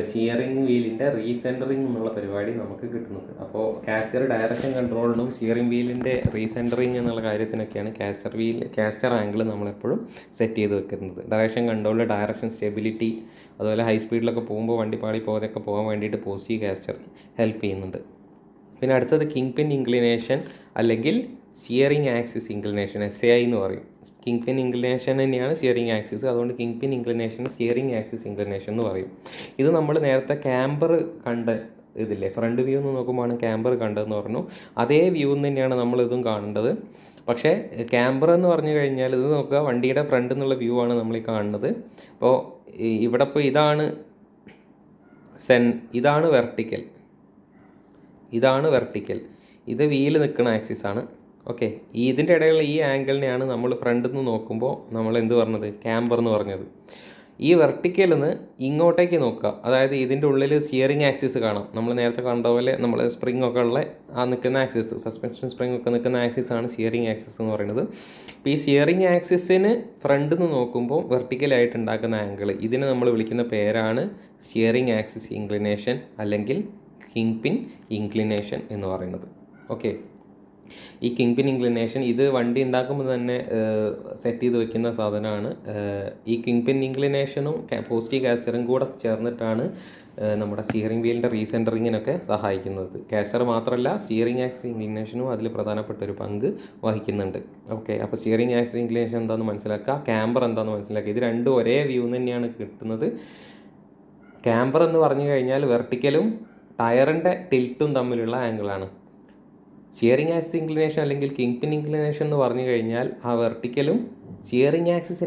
സ്റ്റിയറിംഗ് വീലിൻ്റെ റീസെൻറ്ററിങ് എന്നുള്ള പരിപാടി നമുക്ക് കിട്ടുന്നത്. അപ്പോൾ കാസ്റ്റർ ഡയറക്ഷൻ കൺട്രോളിനും സ്റ്റിയറിംഗ് വീലിൻ്റെ റീസെൻറ്ററിങ് എന്നുള്ള കാര്യത്തിനൊക്കെയാണ് കാസ്റ്റർ ആംഗിൾ നമ്മളെപ്പോഴും സെറ്റ് ചെയ്ത് വെക്കുന്നത്. ഡയറക്ഷൻ കൺട്രോളിൽ ഡയറക്ഷൻ സ്റ്റെബിലിറ്റി, അതുപോലെ ഹൈ സ്പീഡിലൊക്കെ പോകുമ്പോൾ വണ്ടി പാടി പോകാതൊക്കെ പോകാൻ വേണ്ടിയിട്ട് പോസിറ്റീവ് കാസ്റ്റർ ഹെൽപ്പ് ചെയ്യുന്നുണ്ട്. പിന്നെ അടുത്തത് കിങ് പിൻ ഇൻക്ലിനേഷൻ അല്ലെങ്കിൽ സ്റ്റിയറിംഗ് ആക്സിസ് ഇൻക്ലിനേഷൻ, SAI എന്ന് പറയും. കിങ് പിൻ ഇൻക്ലിനേഷൻ തന്നെയാണ് സ്റ്റിയറിംഗ് ആക്സിസ്, അതുകൊണ്ട് king pin inclination steering axis inclination എന്ന് പറയും. ഇത് നമ്മൾ നേരത്തെ ക്യാമ്പർ കണ്ട ഇതില്ലേ, ഫ്രണ്ട് വ്യൂ എന്ന് നോക്കുമ്പോഴാണ് ക്യാമ്പർ കണ്ടതെന്ന് പറഞ്ഞു. അതേ വ്യൂ തന്നെയാണ് നമ്മളിതും കാണേണ്ടത്. പക്ഷേ ക്യാമ്പർ എന്ന് പറഞ്ഞു കഴിഞ്ഞാൽ ഇത് നോക്കുക, വണ്ടിയുടെ ഫ്രണ്ട് എന്നുള്ള വ്യൂ ആണ് നമ്മൾ ഈ കാണുന്നത്. അപ്പോൾ ഇവിടെ ഇപ്പോൾ ഇതാണ് വെർട്ടിക്കൽ, ഇത് വീല് നിൽക്കുന്ന ആക്സിസാണ്. ഓക്കെ, ഇതിൻ്റെ ഇടയിലുള്ള ഈ ആംഗിളിനെയാണ് നമ്മൾ ഫ്രണ്ടിൽ നിന്ന് നോക്കുമ്പോൾ നമ്മൾ എന്ത് പറഞ്ഞത്, ക്യാമ്പർ എന്ന് പറഞ്ഞത്. ഈ വെർട്ടിക്കലിൽ നിന്ന് ഇങ്ങോട്ടേക്ക് നോക്കുക, അതായത് ഇതിൻ്റെ ഉള്ളിൽ സ്റ്റിയറിംഗ് ആക്സിസ് കാണാം. നമ്മൾ നേരത്തെ കണ്ട പോലെ നമ്മൾ സ്പ്രിംഗ് ഒക്കെ ഉള്ള ആ നിൽക്കുന്ന ആക്സിസ്, സസ്പെൻഷൻ സ്പ്രിംഗ് ഒക്കെ നിൽക്കുന്ന ആക്സിസാണ് സ്റ്റിയറിംഗ് ആക്സിസ് എന്ന് പറയുന്നത്. ഇപ്പോൾ ഈ സ്റ്റിയറിംഗ് ആക്സിസിന് ഫ്രണ്ടിൽ നിന്ന് നോക്കുമ്പോൾ വെർട്ടിക്കലായിട്ട് ഉണ്ടാക്കുന്ന ആംഗിൾ, ഇതിന് നമ്മൾ വിളിക്കുന്ന പേരാണ് സ്റ്റിയറിംഗ് ആക്സിസ് ഇൻക്ലിനേഷൻ അല്ലെങ്കിൽ കിങ് പിൻ ഇൻക്ലിനേഷൻ എന്ന് പറയുന്നത്. ഓക്കെ, ഈ കിങ് പിൻ ഇൻക്ലിനേഷൻ ഇത് വണ്ടി ഉണ്ടാക്കുമ്പോൾ തന്നെ സെറ്റ് ചെയ്ത് വെക്കുന്ന സാധനമാണ്. ഈ കിങ് പിൻ ഇൻക്ലിനേഷനും പോസിറ്റീവ് കാസ്റ്ററും കൂടെ ചേർന്നിട്ടാണ് നമ്മുടെ സ്റ്റിയറിംഗ് വീലിൻ്റെ റീസെൻറ്ററിങ്ങിനൊക്കെ സഹായിക്കുന്നത്. കാസ്റ്റർ മാത്രമല്ല, സ്റ്റിയറിംഗ് ആക്സിസ് ഇൻക്ലിനേഷനും അതിൽ പ്രധാനപ്പെട്ട ഒരു പങ്ക് വഹിക്കുന്നുണ്ട്. ഓക്കെ, അപ്പോൾ സ്റ്റിയറിംഗ് ആക്സിസ് ഇൻക്ലിനേഷൻ എന്താണെന്ന് മനസ്സിലാക്കുക, ക്യാമ്പർ എന്താണെന്ന് മനസ്സിലാക്കുക. ഇത് രണ്ടും ഒരേ വ്യൂ തന്നെയാണ് കിട്ടുന്നത്. ക്യാമ്പർ എന്ന് പറഞ്ഞു കഴിഞ്ഞാൽ വെർട്ടിക്കലും ടയറിൻ്റെ ടിൽറ്റും തമ്മിലുള്ള ആംഗിളാണ്. സ്റ്റിയറിംഗ് ആക്സിസ് ഇൻക്ലിനേഷൻ അല്ലെങ്കിൽ കിങ് പിൻ ഇൻക്ലിനേഷൻ എന്ന് പറഞ്ഞു കഴിഞ്ഞാൽ ആ വെർട്ടിക്കലും സ്റ്റിയറിംഗ് ആക്സിസ്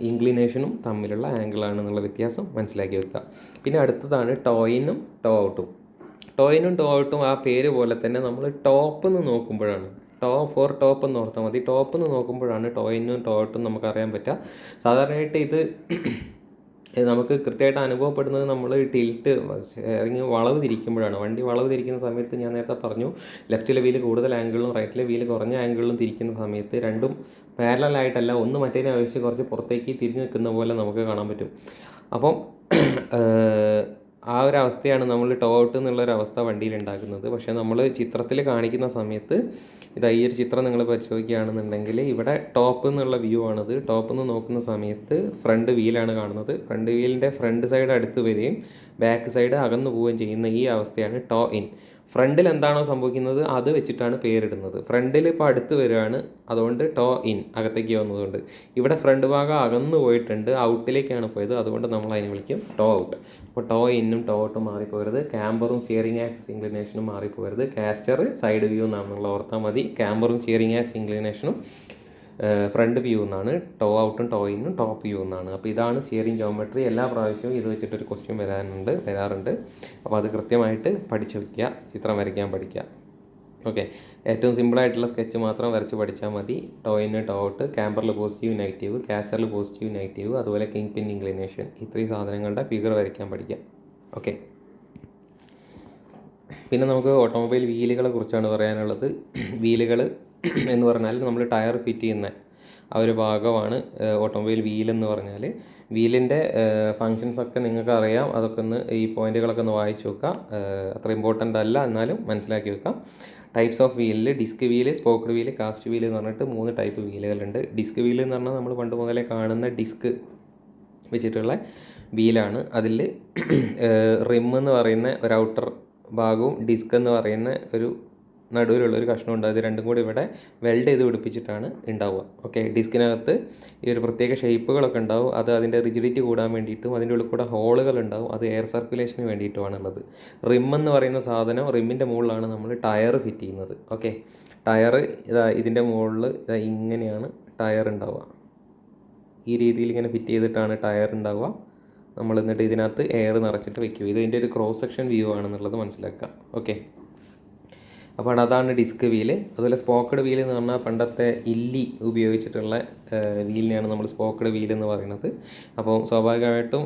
ഇൻക്ലിനേഷനും തമ്മിലുള്ള ആംഗിളാണെന്നുള്ള വ്യത്യാസം മനസ്സിലാക്കി വെക്കുക. പിന്നെ അടുത്തതാണ് ടോയിനും ടോ ഔട്ടും ആ പേര് പോലെ തന്നെ നമ്മൾ ടോപ്പ് എന്ന് നോക്കുമ്പോഴാണ്, ടോപ്പ് എന്ന് ഓർത്താൽ മതി. ടോപ്പ് എന്ന് നോക്കുമ്പോഴാണ് ടോയിനും ടോ ഔട്ടും നമുക്കറിയാൻ പറ്റുക. സാധാരണയായിട്ട് ഇത് നമുക്ക് കൃത്യമായിട്ട് അനുഭവപ്പെടുന്നത് നമ്മൾ ടിൽറ്റ് വളവ് തിരിക്കുമ്പോഴാണ്. വണ്ടി വളവ് തിരിക്കുന്ന സമയത്ത് ഞാൻ നേരത്തെ പറഞ്ഞു, ലെഫ്റ്റിലെ വീല് കൂടുതൽ ആംഗിളിലും റൈറ്റിലെ വീല് കുറഞ്ഞ ആംഗിളിലും തിരിക്കുന്ന സമയത്ത് രണ്ടും പാരലലായിട്ടല്ല, ഒന്ന് മറ്റേതിനെ അപേക്ഷിച്ച് കുറച്ച് പുറത്തേക്ക് തിരിഞ്ഞ് നിൽക്കുന്ന പോലെ നമുക്ക് കാണാൻ പറ്റും. അപ്പം ആ ഒരു അവസ്ഥയാണ് നമ്മൾ ടോ ഔട്ട് എന്നുള്ളൊരവസ്ഥ വണ്ടിയിൽ ഉണ്ടാക്കുന്നത്. പക്ഷേ നമ്മൾ ചിത്രത്തിൽ കാണിക്കുന്ന സമയത്ത് ഈ ഒരു ചിത്രം നിങ്ങൾ പരിശോധിക്കുകയാണെന്നുണ്ടെങ്കിൽ ഇവിടെ ടോപ്പ് എന്നുള്ള വ്യൂ ആണിത്. ടോപ്പ് നിന്ന് നോക്കുന്ന സമയത്ത് ഫ്രണ്ട് വീലാണ് കാണുന്നത്. ഫ്രണ്ട് വീലിൻ്റെ ഫ്രണ്ട് സൈഡ് അടുത്ത് വരികയും ബാക്ക് സൈഡ് അകന്നു പോവുകയും ചെയ്യുന്ന ഈ അവസ്ഥയാണ് ടോ ഇൻ. ഫ്രണ്ടിൽ എന്താണോ സംഭവിക്കുന്നത് അത് വെച്ചിട്ടാണ് പേരിടുന്നത്. ഫ്രണ്ടിൽ ഇപ്പോൾ അടുത്ത് വരികയാണ്, അതുകൊണ്ട് ടോ ഇൻ, അകത്തേക്ക് വന്നതുകൊണ്ട്. ഇവിടെ ഫ്രണ്ട് ഭാഗം അകന്നു പോയിട്ടുണ്ട്, ഔട്ടിലേക്കാണ് പോയത്, അതുകൊണ്ട് നമ്മൾ അതിനെ വിളിക്കും ടോ ഔട്ട്. അപ്പോൾ ടോ ഇന്നും ടോ ഔട്ടും മാറിപ്പോകരുത്, ക്യാമ്പറും സ്റ്റിയറിംഗ് ആക്സിസ് ഇൻക്ലിനേഷനും മാറിപ്പോകരുത്. കാസ്റ്റർ സൈഡ് വ്യൂ എന്നാണെന്നുള്ള ഓർത്താൽ മതി. ക്യാമ്പറും സ്റ്റിയറിംഗ് ആക്സിസ് ഇൻക്ലിനേഷനും ഫ്രണ്ട് വ്യൂ എന്നാണ്. ടോ ഔട്ടും ടോ ഇന്നും ടോപ്പ് വ്യൂ എന്നാണ്. അപ്പോൾ ഇതാണ് സ്റ്റിയറിംഗ് ജോമെട്രി. എല്ലാ പ്രാവശ്യവും ഇത് വെച്ചിട്ടൊരു ക്വസ്റ്റ്യൻ വരാറുണ്ട്. അപ്പോൾ അത് കൃത്യമായിട്ട് പഠിച്ചു വയ്ക്കുക, ചിത്രം വരയ്ക്കാൻ പഠിക്കുക. ഓക്കെ, ഏറ്റവും സിമ്പിളായിട്ടുള്ള സ്കെച്ച് മാത്രം വരച്ച് പഠിച്ചാൽ മതി. ടോ ഇൻ ടോ ഔട്ട്, ക്യാമ്പറിൽ പോസിറ്റീവ് നെഗറ്റീവ്, കാസ്റ്ററിൽ പോസിറ്റീവ് നെഗറ്റീവ്, അതുപോലെ കിങ് പിൻ ഇൻക്ലിനേഷൻ, ഇത്രയും സാധനങ്ങളുടെ ഫിഗർ വരയ്ക്കാൻ പഠിക്കാം. ഓക്കെ, പിന്നെ നമുക്ക് ഓട്ടോമൊബൈൽ വീലുകളെ കുറിച്ചാണ് പറയാനുള്ളത്. വീലുകൾ എന്ന് പറഞ്ഞാൽ നമ്മൾ ടയർ ഫിറ്റ് ചെയ്യുന്ന ആ ഒരു ഭാഗമാണ് ഓട്ടോമൊബൈൽ വീലെന്ന് പറഞ്ഞാൽ. വീലിൻ്റെ ഫങ്ഷൻസൊക്കെ നിങ്ങൾക്ക് അറിയാം, അതൊക്കെ ഒന്ന് ഈ പോയിന്റുകളൊക്കെ ഒന്ന് വായിച്ചു വെക്കുക. അത്ര ഇമ്പോർട്ടൻ്റ് അല്ല, എന്നാലും മനസ്സിലാക്കി വെക്കാം. ടൈപ്സ് ഓഫ് വീലിൽ disc wheel, spoked wheel, cast wheel എന്ന് പറഞ്ഞിട്ട് 3 ടൈപ്പ് വീലുകളുണ്ട്. ഡിസ്ക് വീല് എന്ന് പറഞ്ഞാൽ നമ്മൾ പണ്ട് മുതലേ കാണുന്ന ഡിസ്ക് വെച്ചിട്ടുള്ള വീലാണ്. അതിൽ റിം എന്ന് പറയുന്ന ഒരു ഔട്ടർ ഭാഗവും ഡിസ്ക് എന്ന് പറയുന്ന ഒരു നടുവിലുള്ളൊരു കഷ്ണമുണ്ട്. അത് രണ്ടും കൂടി ഇവിടെ വെൽഡ് ചെയ്ത് പിടിപ്പിച്ചിട്ടാണ് ഉണ്ടാവുക. ഓക്കെ, ഡിസ്കിനകത്ത് ഈ ഒരു പ്രത്യേക ഷേപ്പുകളൊക്കെ ഉണ്ടാവും. അത് അതിൻ്റെ റിജിഡിറ്റി കൂടാൻ വേണ്ടിയിട്ടും അതിൻ്റെ ഉള്ളിൽ കൂടെ ഹോളുകൾ ഉണ്ടാവും. അത് എയർ സർക്കുലേഷന് വേണ്ടിയിട്ടുമാണുള്ളത്. റിം എന്ന് പറയുന്ന സാധനം, റിമ്മിൻ്റെ മുകളിലാണ് നമ്മൾ ടയർ ഫിറ്റ് ചെയ്യുന്നത്. ഓക്കെ, ടയർ ഇതിൻ്റെ മുകളിൽ ഇങ്ങനെയാണ് ടയർ ഉണ്ടാവുക. ഈ രീതിയിൽ ഇങ്ങനെ ഫിറ്റ് ചെയ്തിട്ടാണ് ടയർ ഉണ്ടാവുക. നമ്മൾ എന്നിട്ട് ഇതിനകത്ത് എയർ നിറച്ചിട്ട് വെക്കും. ഇതിൻ്റെ ഒരു ക്രോസ് സെക്ഷൻ വ്യൂ ആണെന്നുള്ളത് മനസ്സിലാക്കുക. ഓക്കെ, അപ്പോൾ അതാണ് ഡിസ്ക് വീല്. അതുപോലെ സ്പോക്കഡ് വീല് എന്ന് പറഞ്ഞാൽ പണ്ടത്തെ ഇല്ലി ഉപയോഗിച്ചിട്ടുള്ള വീലിനെയാണ് നമ്മൾ സ്പോക്കഡ് വീൽ എന്ന് പറയുന്നത്. അപ്പോൾ സ്വാഭാവികമായിട്ടും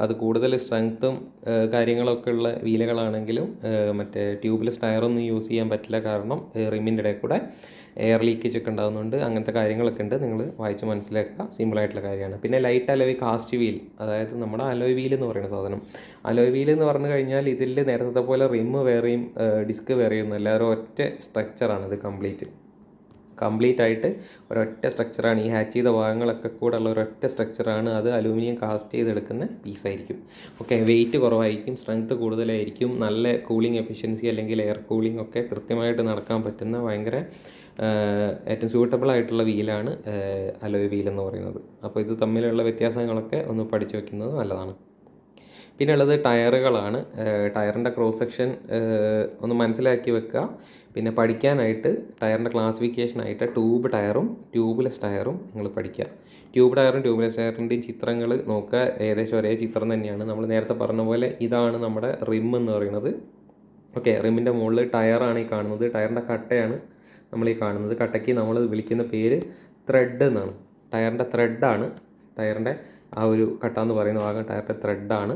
അത് കൂടുതൽ സ്ട്രെങ്ത്തും കാര്യങ്ങളൊക്കെ ഉള്ള വീലുകളാണെങ്കിലും മറ്റേ ട്യൂബ്ലെസ് ടയറൊന്നും യൂസ് ചെയ്യാൻ പറ്റില്ല. കാരണം റിമ്മിൻ്റെ ഇടയിൽ കൂടെ എയർ ലീക്കേജ് ഒക്കെ ഉണ്ടാകുന്നുണ്ട്. അങ്ങനത്തെ കാര്യങ്ങളൊക്കെ ഉണ്ട്. നിങ്ങൾ വായിച്ച് മനസ്സിലാക്കുക. സിമ്പിളായിട്ടുള്ള കാര്യമാണ്. പിന്നെ ലൈറ്റ് അലോയ് കാസ്റ്റ് വീൽ, അതായത് നമ്മുടെ അലോയ് വീൽ എന്ന് പറയുന്ന സാധനം. അലോയ് വീൽ എന്ന് പറഞ്ഞു കഴിഞ്ഞാൽ ഇതിൽ നേരത്തെ പോലെ റിമ്മ് വേറെയും ഡിസ്ക് വേറെയും ഒന്നുമല്ല. ഒരു ഒറ്റ സ്ട്രക്ചറാണ് ഇത്. കംപ്ലീറ്റ് ആയിട്ട് ഒരൊറ്റ സ്ട്രക്ചറാണ്. ഈ ഹാച്ച് ചെയ്ത ഭാഗങ്ങളൊക്കെ കൂടെ ഉള്ള ഒരൊറ്റ സ്ട്രക്ചറാണ്. അത് അലൂമിനിയം കാസ്റ്റ് ചെയ്തെടുക്കുന്ന പീസായിരിക്കും. ഓക്കെ, വെയിറ്റ് കുറവായിരിക്കും, സ്ട്രെങ്ത് കൂടുതലായിരിക്കും, നല്ല കൂളിംഗ് എഫിഷ്യൻസി അല്ലെങ്കിൽ എയർ കൂളിംഗ് ഒക്കെ കൃത്യമായിട്ട് നടക്കാൻ പറ്റുന്ന ഭയങ്കര ഏറ്റവും സ്യൂട്ടബിൾ ആയിട്ടുള്ള വീലാണ് അലോയ് വീൽ എന്ന് പറയുന്നത്. അപ്പോൾ ഇത് തമ്മിലുള്ള വ്യത്യാസങ്ങളൊക്കെ ഒന്ന് പഠിച്ചു വയ്ക്കുന്നത് നല്ലതാണ്. പിന്നെ ഉള്ളത് ടയറുകളാണ്. ടയറിൻ്റെ ക്രോസ് സെക്ഷൻ ഒന്ന് മനസ്സിലാക്കി വെക്കുക. പിന്നെ പഠിക്കാനായിട്ട് ടയറിൻ്റെ ക്ലാസിഫിക്കേഷനായിട്ട് ട്യൂബ് ടയറും ട്യൂബ്ലെസ് ടയറും നിങ്ങൾ പഠിക്കുക. ട്യൂബ് ടയറും ട്യൂബ്ലെസ് ടയറിൻ്റെയും ചിത്രങ്ങൾ നോക്കുക. ഏകദേശം ഒരേ ചിത്രം തന്നെയാണ്. നമ്മൾ നേരത്തെ പറഞ്ഞ പോലെ ഇതാണ് നമ്മുടെ റിം എന്ന് പറയുന്നത്. ഓക്കെ, റിമ്മിൻ്റെ മുകളിൽ ടയറാണ് ഈ കാണുന്നത്. ടയറിൻ്റെ കട്ടയാണ് നമ്മൾ ഈ കാണുന്നത്. കട്ടയ്ക്ക് നമ്മൾ വിളിക്കുന്ന പേര് ത്രെഡ് എന്നാണ്. ടയറിൻ്റെ ത്രെഡാണ് ടയറിൻ്റെ ആ ഒരു കട്ട എന്ന് പറയുന്ന ഭാഗം ടയറിൻ്റെ ത്രെഡാണ്.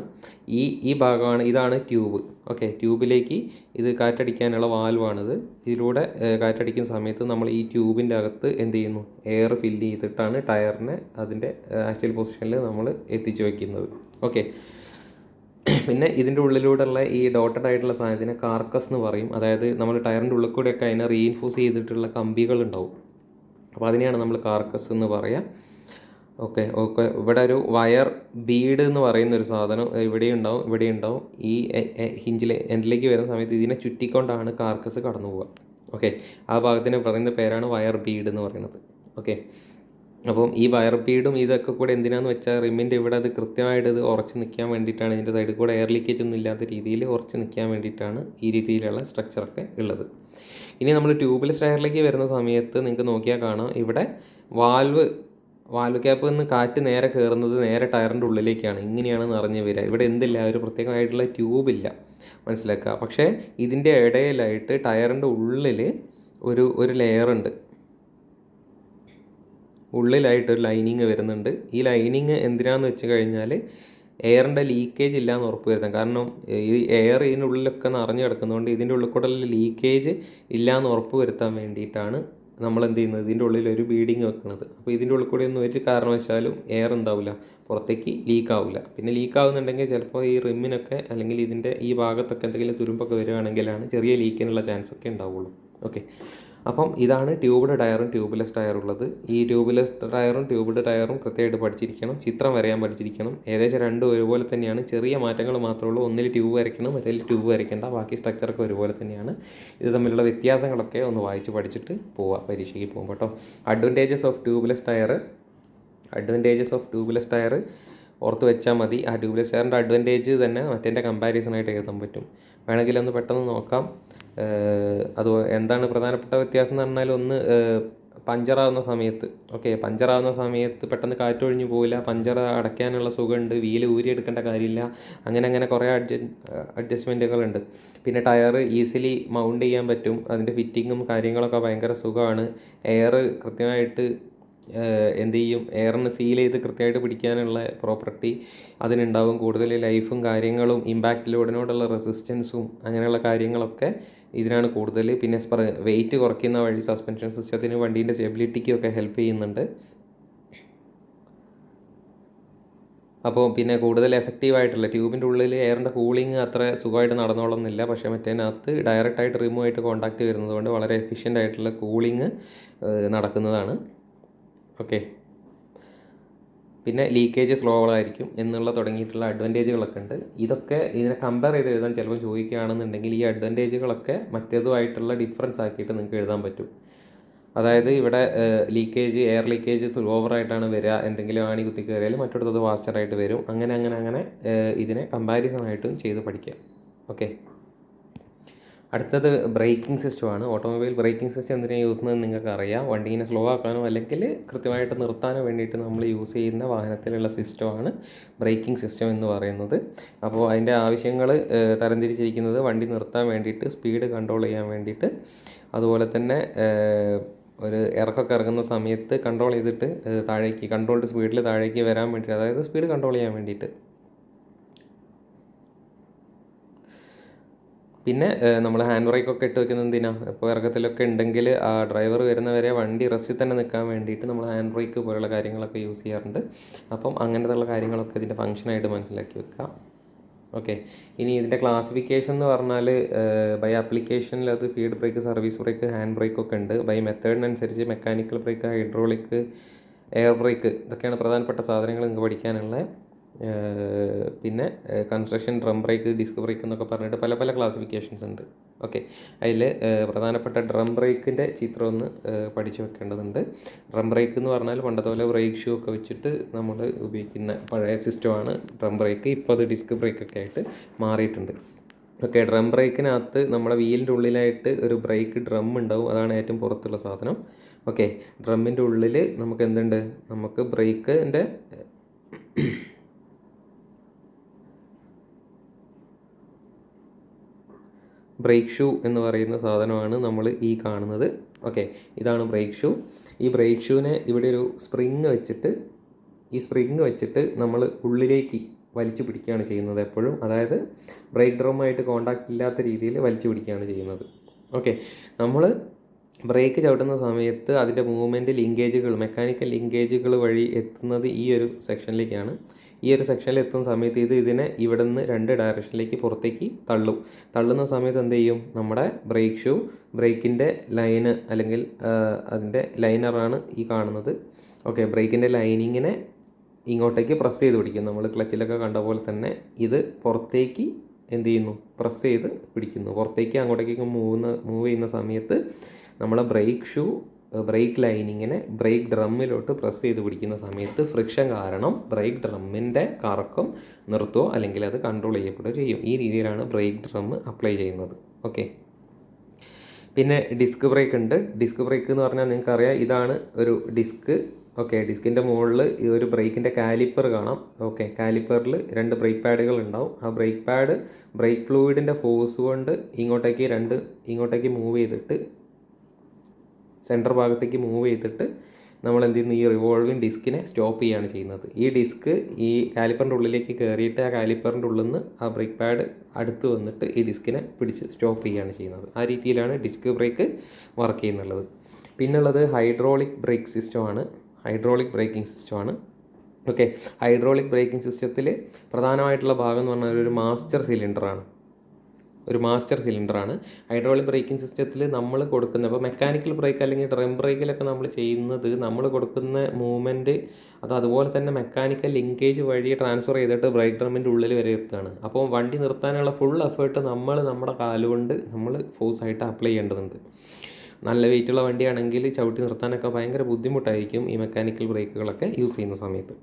ഈ ഭാഗമാണ്, ഇതാണ് ട്യൂബ്. ഓക്കെ, ട്യൂബിലേക്ക് ഇത് കാറ്റടിക്കാനുള്ള വാൽവാണിത്. ഇതിലൂടെ കാറ്റടിക്കുന്ന സമയത്ത് നമ്മൾ ഈ ട്യൂബിൻ്റെ അകത്ത് എന്ത് ചെയ്യുന്നു, എയർ ഫില്ല് ചെയ്തിട്ടാണ് ടയറിനെ അതിൻ്റെ ആക്ച്വൽ പൊസിഷനിൽ നമ്മൾ എത്തിച്ചു വയ്ക്കുന്നത്. ഓക്കെ, പിന്നെ ഇതിൻ്റെ ഉള്ളിലൂടെയുള്ള ഈ ഡോട്ടഡ് ആയിട്ടുള്ള സാധനത്തിനെ കാർക്കസ് എന്ന് പറയും. അതായത് നമ്മൾ ടയറിൻ്റെ ഉള്ളിൽ കൂടെയൊക്കെ അതിനെ റീഇൻഫോഴ്സ് ചെയ്തിട്ടുള്ള കമ്പികൾ ഉണ്ടാവും. അപ്പോൾ അതിനെയാണ് നമ്മൾ കാർക്കസ് എന്ന് പറയുക. ഓക്കെ, ഇവിടെ ഒരു വയർ ബീഡ് എന്ന് പറയുന്ന ഒരു സാധനം ഇവിടെ ഉണ്ടാവും. ഈ ഹിഞ്ചിലെ എൻഡിലേക്ക് വരുന്ന സമയത്ത് ഇതിനെ ചുറ്റിക്കൊണ്ടാണ് കാർക്കസ് കടന്നു പോവുക. ഓക്കെ, ആ ഭാഗത്തിന് പറയുന്ന പേരാണ് വയർ ബീഡ് എന്ന് പറയുന്നത്. ഓക്കെ, അപ്പം ഈ വയർ ബീഡും ഇതൊക്കെ കൂടെ എന്തിനാന്ന് വെച്ചാൽ റിമ്മിൻ്റെ ഇവിടെ അത് കൃത്യമായിട്ട് ഇത് ഉറച്ച് നിൽക്കാൻ വേണ്ടിയിട്ടാണ്. ഇതിൻ്റെ സൈഡിൽ കൂടെ എയർ ലീക്കേജ് ഒന്നും ഇല്ലാത്ത രീതിയിൽ ഉറച്ച് നിൽക്കാൻ വേണ്ടിയിട്ടാണ് ഈ രീതിയിലുള്ള സ്ട്രക്ചറൊക്കെ ഉള്ളത്. ഇനി നമ്മൾ ട്യൂബ്ലെസ് ടയറിലേക്ക് വരുന്ന സമയത്ത് നിങ്ങൾക്ക് നോക്കിയാൽ കാണാം, ഇവിടെ വാൽവ് ക്യാപ്പ് നിന്ന് കാറ്റ് നേരെ കയറുന്നത് നേരെ ടയറിൻ്റെ ഉള്ളിലേക്കാണ്. ഇങ്ങനെയാണ് നിറഞ്ഞു വരിക. ഇവിടെ എന്തില്ല, ഒരു പ്രത്യേകമായിട്ടുള്ള ട്യൂബില്ല, മനസ്സിലാക്കുക. പക്ഷേ ഇതിൻ്റെ ഇടയിലായിട്ട് ടയറിൻ്റെ ഉള്ളിൽ ഒരു ലെയറുണ്ട്. ഉള്ളിലായിട്ടൊരു ലൈനിങ് വരുന്നുണ്ട്. ഈ ലൈനിങ് എന്തിനാന്ന് വെച്ച് കഴിഞ്ഞാൽ എയറിൻ്റെ ലീക്കേജ് ഇല്ലയെന്ന് ഉറപ്പ് വരുത്താം. കാരണം ഈ എയർ ഇതിനുള്ളിലൊക്കെ നിറഞ്ഞു കിടക്കുന്നതുകൊണ്ട് ഇതിൻ്റെ ഉള്ളിൽ കൂടെ ലീക്കേജ് ഇല്ലയെന്ന് ഉറപ്പ് വരുത്താൻ വേണ്ടിയിട്ടാണ് നമ്മൾ എന്ത് ചെയ്യുന്നത്, ഇതിൻ്റെ ഉള്ളിൽ ഒരു ബീഡിങ് വെക്കുന്നത്. അപ്പോൾ ഇതിൻ്റെ ഉള്ളിൽ കൂടെ ഒന്നും ഒരു കാരണവശാലും എയർ ഉണ്ടാവില്ല, പുറത്തേക്ക് ലീക്കാവില്ല. പിന്നെ ലീക്കാവുന്നുണ്ടെങ്കിൽ ചിലപ്പോൾ ഈ റിമ്മിനൊക്കെ അല്ലെങ്കിൽ ഇതിൻ്റെ ഈ ഭാഗത്തൊക്കെ എന്തെങ്കിലും തുരുമ്പൊക്കെ വരികയാണെങ്കിലാണ് ചെറിയ ലീക്കിനുള്ള ചാൻസ് ഒക്കെ ഉണ്ടാവുള്ളൂ. ഓക്കെ, അപ്പം ഇതാണ് ട്യൂബ്ഡ് ടയറും ട്യൂബ്ലെസ് ടയറുള്ളത്. ഈ ട്യൂബ്ലെസ് ടയറും ട്യൂബ്ഡ് ടയറും കൃത്യമായിട്ട് പഠിച്ചിരിക്കണം. ചിത്രം വരയാൻ പഠിച്ചിരിക്കണം. ഏകദേശം രണ്ടും ഒരുപോലെ തന്നെയാണ്. ചെറിയ മാറ്റങ്ങൾ മാത്രമേ ഉള്ളൂ. ഒന്നിൽ ട്യൂബ് വരയ്ക്കണം, മറ്റേതിൽ ട്യൂബ് വരയ്ക്കേണ്ട. ബാക്കി സ്ട്രക്ചറൊക്കെ ഒരുപോലെ തന്നെയാണ്. ഇത് തമ്മിലുള്ള വ്യത്യാസങ്ങളൊക്കെ ഒന്ന് വായിച്ച് പഠിച്ചിട്ട് പോവുക പരീക്ഷയ്ക്ക് പോകുമ്പോൾ കേട്ടോ. അഡ്വാൻറ്റേജസ് ഓഫ് ട്യൂബ്ലെസ് ടയർ ഓർത്ത് വെച്ചാൽ മതി. ആ ട്യൂബ്ലെസ് ടയറിൻ്റെ അഡ്വാൻറ്റേജ് തന്നെ മറ്റേൻ്റെ കമ്പാരിസണായിട്ട് എഴുതാൻ പറ്റും. വേണമെങ്കിൽ ഒന്ന് പെട്ടെന്ന് നോക്കാം. അത് എന്താണ് പ്രധാനപ്പെട്ട വ്യത്യാസം എന്ന് പറഞ്ഞാൽ, ഒന്ന് പഞ്ചറാവുന്ന സമയത്ത് പെട്ടെന്ന് കാറ്റൊഴിഞ്ഞു പോവില്ല. പഞ്ചർ അടയ്ക്കാനുള്ള സുഖമുണ്ട്. വീല് ഊരിയെടുക്കേണ്ട കാര്യമില്ല. അങ്ങനെ കുറേ അഡ്ജസ്റ്റ്മെൻറ്റുകളുണ്ട്. പിന്നെ ടയർ ഈസിലി മൗണ്ട് ചെയ്യാൻ പറ്റും. അതിൻ്റെ ഫിറ്റിങ്ങും കാര്യങ്ങളൊക്കെ ഭയങ്കര സുഖമാണ്. എയർ കൃത്യമായിട്ട് എന്ത് ചെയ്യും, എയറിന് സീൽ ചെയ്ത് കൃത്യമായിട്ട് പിടിക്കാനുള്ള പ്രോപ്പർട്ടി അതിനുണ്ടാവും. കൂടുതൽ ലൈഫും കാര്യങ്ങളും ഇമ്പാക്റ്റ് ലോഡിനോടുള്ള റെസിസ്റ്റൻസും അങ്ങനെയുള്ള കാര്യങ്ങളൊക്കെ ഇതിനാണ് കൂടുതൽ. പിന്നെ വെയിറ്റ് കുറയ്ക്കുന്ന വഴി സസ്പെൻഷൻ സിസ്റ്റത്തിന് വണ്ടീൻ്റെ സ്റ്റെബിലിറ്റിക്കും ഒക്കെ ഹെൽപ്പ് ചെയ്യുന്നുണ്ട്. അപ്പോൾ പിന്നെ കൂടുതൽ എഫക്റ്റീവായിട്ടുള്ള ട്യൂബിൻ്റെ ഉള്ളിൽ എയറിൻ്റെ കൂളിംഗ് അത്ര സുഖമായിട്ട് നടന്നോളുന്നില്ല. പക്ഷേ മറ്റേതിനകത്ത് ഡയറക്റ്റായിട്ട് റിമുമായിട്ട് കോൺടാക്റ്റ് വരുന്നത് കൊണ്ട് വളരെ എഫിഷ്യൻ്റ് ആയിട്ടുള്ള കൂളിംഗ് നടക്കുന്നതാണ്. ഓക്കെ, പിന്നെ ലീക്കേജ് സ്ലോ ആയിരിക്കും എന്നുള്ള തുടങ്ങിയിട്ടുള്ള അഡ്വാൻറ്റേജുകളൊക്കെ ഉണ്ട്. ഇതിനെ കമ്പയർ ചെയ്ത് എഴുതാൻ ചിലപ്പോൾ ചോദിക്കുകയാണെന്നുണ്ടെങ്കിൽ ഈ അഡ്വാൻറ്റേജുകളൊക്കെ മറ്റേതുമായിട്ടുള്ള ഡിഫറൻസ് ആക്കിയിട്ട് നിങ്ങൾക്ക് എഴുതാൻ പറ്റും. അതായത് ഇവിടെ എയർ ലീക്കേജ് സ്ലോവറായിട്ടാണ് വരിക. എന്തെങ്കിലും ആണി കുത്തി കയറിയാൽ മറ്റൊടുത്തത് ഫാസ്റ്ററായിട്ട് വരും. അങ്ങനെ ഇതിനെ കമ്പാരിസണായിട്ടും ചെയ്ത് പഠിക്കുക. ഓക്കെ, അടുത്തത് ബ്രേക്കിംഗ് സിസ്റ്റമാണ്. ഓട്ടോമൊബൈൽ ബ്രേക്കിംഗ് സിസ്റ്റം എന്തിനാണ് യൂസ് ചെയ്യുന്നത് നിങ്ങൾക്ക് അറിയാം. വണ്ടീനെ സ്ലോ ആക്കാനോ അല്ലെങ്കിൽ കൃത്യമായിട്ട് നിർത്താനോ വേണ്ടിയിട്ട് നമ്മൾ യൂസ് ചെയ്യുന്ന വാഹനത്തിലുള്ള സിസ്റ്റമാണ് ബ്രേക്കിംഗ് സിസ്റ്റം എന്ന് പറയുന്നത്. അപ്പോൾ അതിൻ്റെ ആവശ്യങ്ങൾ തരംതിരിച്ചിരിക്കുന്നത് വണ്ടി നിർത്താൻ വേണ്ടിയിട്ട്, സ്പീഡ് കൺട്രോൾ ചെയ്യാൻ വേണ്ടിയിട്ട്, അതുപോലെ തന്നെ ഒരു ഇറക്കമൊക്കെ ഇറങ്ങുന്ന സമയത്ത് കൺട്രോൾ ചെയ്തിട്ട് താഴേക്ക് കൺട്രോൾഡ് സ്പീഡിൽ താഴേക്ക് വരാൻ വേണ്ടിയിട്ട്, അതായത് സ്പീഡ് കൺട്രോൾ ചെയ്യാൻ വേണ്ടിയിട്ട്. പിന്നെ നമ്മൾ ഹാൻഡ് ബ്രേക്കൊക്കെ ഇട്ട് വെക്കുന്നത് എന്തിനാണ്? ഇപ്പോൾ ഇറക്കത്തിലൊക്കെ ഉണ്ടെങ്കിൽ ആ ഡ്രൈവർ വരുന്നവരെ വണ്ടി റെസ്റ്റിൽ തന്നെ നിൽക്കാൻ വേണ്ടിയിട്ട് നമ്മൾ ഹാൻഡ് ബ്രേക്ക് പോലുള്ള കാര്യങ്ങളൊക്കെ യൂസ് ചെയ്യാറുണ്ട്. അപ്പം അങ്ങനത്തെയുള്ള കാര്യങ്ങളൊക്കെ ഇതിൻ്റെ ഫംഗ്ഷനായിട്ട് മനസ്സിലാക്കി വെക്കുക. ഓക്കെ, ഇനി ഇതിൻ്റെ ക്ലാസിഫിക്കേഷൻ എന്ന് പറഞ്ഞാൽ ബൈ ആപ്ലിക്കേഷനിൽ അത് feed brake, service brake, hand brake ഒക്കെ ഉണ്ട്. ബൈ മെത്തേഡിനനുസരിച്ച് mechanical brake, hydraulic, air brake, ഇതൊക്കെയാണ് പ്രധാനപ്പെട്ട സാധനങ്ങൾ നിങ്ങൾക്ക് പഠിക്കാനുള്ളത്. പിന്നെ construction, drum brake, disc brake എന്നൊക്കെ പറഞ്ഞിട്ട് പല പല ക്ലാസിഫിക്കേഷൻസ് ഉണ്ട്. ഓക്കെ, അതിൽ പ്രധാനപ്പെട്ട ഡ്രം ബ്രേക്കിൻ്റെ ചിത്രം ഒന്ന് പഠിച്ചു വെക്കേണ്ടതുണ്ട്. ഡ്രം ബ്രേക്ക് എന്ന് പറഞ്ഞാൽ പണ്ടത്തെ പോലെ ബ്രേക്ക് ഷൂ ഒക്കെ വെച്ചിട്ട് നമ്മൾ ഉപയോഗിക്കുന്ന പഴയ സിസ്റ്റമാണ് ഡ്രം ബ്രേക്ക്. ഇപ്പോൾ അത് ഡിസ്ക് ബ്രേക്കൊക്കെ ആയിട്ട് മാറിയിട്ടുണ്ട്. ഓക്കെ, ഡ്രം ബ്രേക്കിനകത്ത് നമ്മുടെ വീലിൻ്റെ ഉള്ളിലായിട്ട് ഒരു ബ്രേക്ക് ഡ്രം ഉണ്ടാവും, അതാണ് ഏറ്റവും പുറത്തുള്ള സാധനം. ഓക്കെ, ഡ്രമ്മിൻ്റെ ഉള്ളിൽ നമുക്ക് എന്തുണ്ട്? നമുക്ക് ബ്രേക്കിൻ്റെ ബ്രേക്ക് ഷൂ എന്ന് പറയുന്ന സാധനമാണ് നമ്മൾ ഈ കാണുന്നത്. ഓക്കെ, ഇതാണ് ബ്രേക്ക് ഷൂ. ഈ ബ്രേക്ക് ഷൂവിനെ ഇവിടെ ഒരു സ്പ്രിങ് വെച്ചിട്ട് നമ്മൾ ഉള്ളിലേക്ക് വലിച്ചു പിടിക്കുകയാണ് ചെയ്യുന്നത് എപ്പോഴും. അതായത് ബ്രേക്ക് ഡ്രമ്മായിട്ട് കോണ്ടാക്റ്റ് ഇല്ലാത്ത രീതിയിൽ വലിച്ചു പിടിക്കുകയാണ് ചെയ്യുന്നത്. ഓക്കെ, നമ്മൾ ബ്രേക്ക് ചവിട്ടുന്ന സമയത്ത് അതിൻ്റെ മൂവ്മെൻറ്റ് ലിങ്കേജുകൾ, മെക്കാനിക്കൽ ലിങ്കേജുകൾ വഴി എത്തുന്നത് ഈ ഒരു സെക്ഷനിലേക്കാണ്. ഈ ഒരു സെക്ഷനിൽ എത്തുന്ന സമയത്ത് ഇതിനെ ഇവിടെ നിന്ന് 2 ഡയറക്ഷനിലേക്ക് പുറത്തേക്ക് തള്ളുന്ന സമയത്ത് എന്ത് ചെയ്യും? നമ്മുടെ ബ്രേക്ക് ഷൂ ബ്രേക്കിൻ്റെ ലൈന് അല്ലെങ്കിൽ അതിൻ്റെ ലൈനറാണ് ഈ കാണുന്നത്. ഓക്കെ, ബ്രേക്കിൻ്റെ ലൈനിങ്ങിനെ ഇങ്ങോട്ടേക്ക് പ്രസ് ചെയ്ത് പിടിക്കും. നമ്മൾ ക്ലച്ചിലൊക്കെ കണ്ട പോലെ തന്നെ ഇത് പുറത്തേക്ക് എന്ത് ചെയ്യുന്നു? പ്രസ് ചെയ്ത് പിടിക്കുന്നു. പുറത്തേക്ക് അങ്ങോട്ടേക്ക് മൂവ് ചെയ്യുന്ന സമയത്ത് നമ്മളെ ബ്രേക്ക് ഷൂ ബ്രേക്ക് ലൈനിങ്ങിനെ ബ്രേക്ക് ഡ്രമ്മിലോട്ട് പ്രസ് ചെയ്ത് പിടിക്കുന്ന സമയത്ത് ഫ്രിക്ഷൻ കാരണം ബ്രേക്ക് ഡ്രമ്മിൻ്റെ കറക്കം നിർത്തുകയോ അല്ലെങ്കിൽ അത് കൺട്രോൾ ചെയ്യപ്പെടുകയോ ചെയ്യും. ഈ രീതിയിലാണ് ബ്രേക്ക് ഡ്രം അപ്ലൈ ചെയ്യുന്നത്. ഓക്കെ, പിന്നെ ഡിസ്ക് ബ്രേക്ക് ഉണ്ട്. ഡിസ്ക് ബ്രേക്ക് എന്ന് പറഞ്ഞാൽ നിങ്ങൾക്കറിയാം, ഇതാണ് ഒരു ഡിസ്ക്. ഓക്കെ, ഡിസ്കിൻ്റെ മുകളിൽ ഒരു ബ്രേക്കിൻ്റെ കാലിപ്പർ കാണാം. ഓക്കെ, കാലിപ്പറിൽ 2 ബ്രേക്ക് പാഡുകൾ ഉണ്ടാവും. ആ ബ്രേക്ക് പാഡ് ബ്രേക്ക് ഫ്ലൂയിഡിൻ്റെ ഫോഴ്സ് കൊണ്ട് ഇങ്ങോട്ടേക്ക് മൂവ് ചെയ്തിട്ട് സെൻറ്റർ ഭാഗത്തേക്ക് മൂവ് ചെയ്തിട്ട് നമ്മൾ എന്ത് ചെയ്യുന്നു? ഈ റിവോൾവിങ് ഡിസ്കിനെ സ്റ്റോപ്പ് ചെയ്യുകയാണ് ചെയ്യുന്നത്. ഈ ഡിസ്ക് ഈ കാലിപ്പറിൻ്റെ ഉള്ളിലേക്ക് കയറിയിട്ട് ആ കാലിപ്പറിൻ്റെ ഉള്ളിൽ നിന്ന് ആ ബ്രേക്ക് പാഡ് അടുത്ത് വന്നിട്ട് ഈ ഡിസ്കിനെ പിടിച്ച് സ്റ്റോപ്പ് ചെയ്യുകയാണ് ചെയ്യുന്നത്. ആ രീതിയിലാണ് ഡിസ്ക് ബ്രേക്ക് വർക്ക് ചെയ്യുന്നുള്ളത്. പിന്നുള്ളത് ഹൈഡ്രോളിക് ബ്രേക്ക് സിസ്റ്റമാണ്. ഹൈഡ്രോളിക് ബ്രേക്കിംഗ് സിസ്റ്റമാണ്. ഓക്കെ, ഹൈഡ്രോളിക് ബ്രേക്കിംഗ് സിസ്റ്റത്തിൽ പ്രധാനമായിട്ടുള്ള ഭാഗം എന്ന് പറഞ്ഞാൽ ഒരു മാസ്റ്റർ സിലിണ്ടറാണ്. ഹൈഡ്രോളിക് ബ്രേക്കിംഗ് സിസ്റ്റത്തിൽ നമ്മൾ കൊടുക്കുന്ന, ഇപ്പോൾ മെക്കാനിക്കൽ ബ്രേക്ക് അല്ലെങ്കിൽ ഡ്രം ബ്രേക്കിലൊക്കെ നമ്മൾ ചെയ്യുന്നത്, നമ്മൾ കൊടുക്കുന്ന മൂവ്മെൻറ്റ് അതുപോലെ തന്നെ മെക്കാനിക്കൽ ലിങ്കേജ് വഴി ട്രാൻസ്ഫർ ചെയ്തിട്ട് ബ്രേക്ക് ഡ്രമ്മിൻ്റെ ഉള്ളിൽ വരെ എത്തുകയാണ്. അപ്പോൾ വണ്ടി നിർത്താനുള്ള ഫുൾ എഫേർട്ട് നമ്മുടെ കാലുകൊണ്ട് നമ്മൾ ഫോഴ്സായിട്ട് അപ്ലൈ ചെയ്യേണ്ടതുണ്ട്. നല്ല വെയിറ്റുള്ള വണ്ടിയാണെങ്കിൽ ചവിട്ടി നിർത്താനൊക്കെ ഭയങ്കര ബുദ്ധിമുട്ടായിരിക്കും ഈ മെക്കാനിക്കൽ ബ്രേക്കുകളൊക്കെ യൂസ് ചെയ്യുന്ന സമയത്ത്.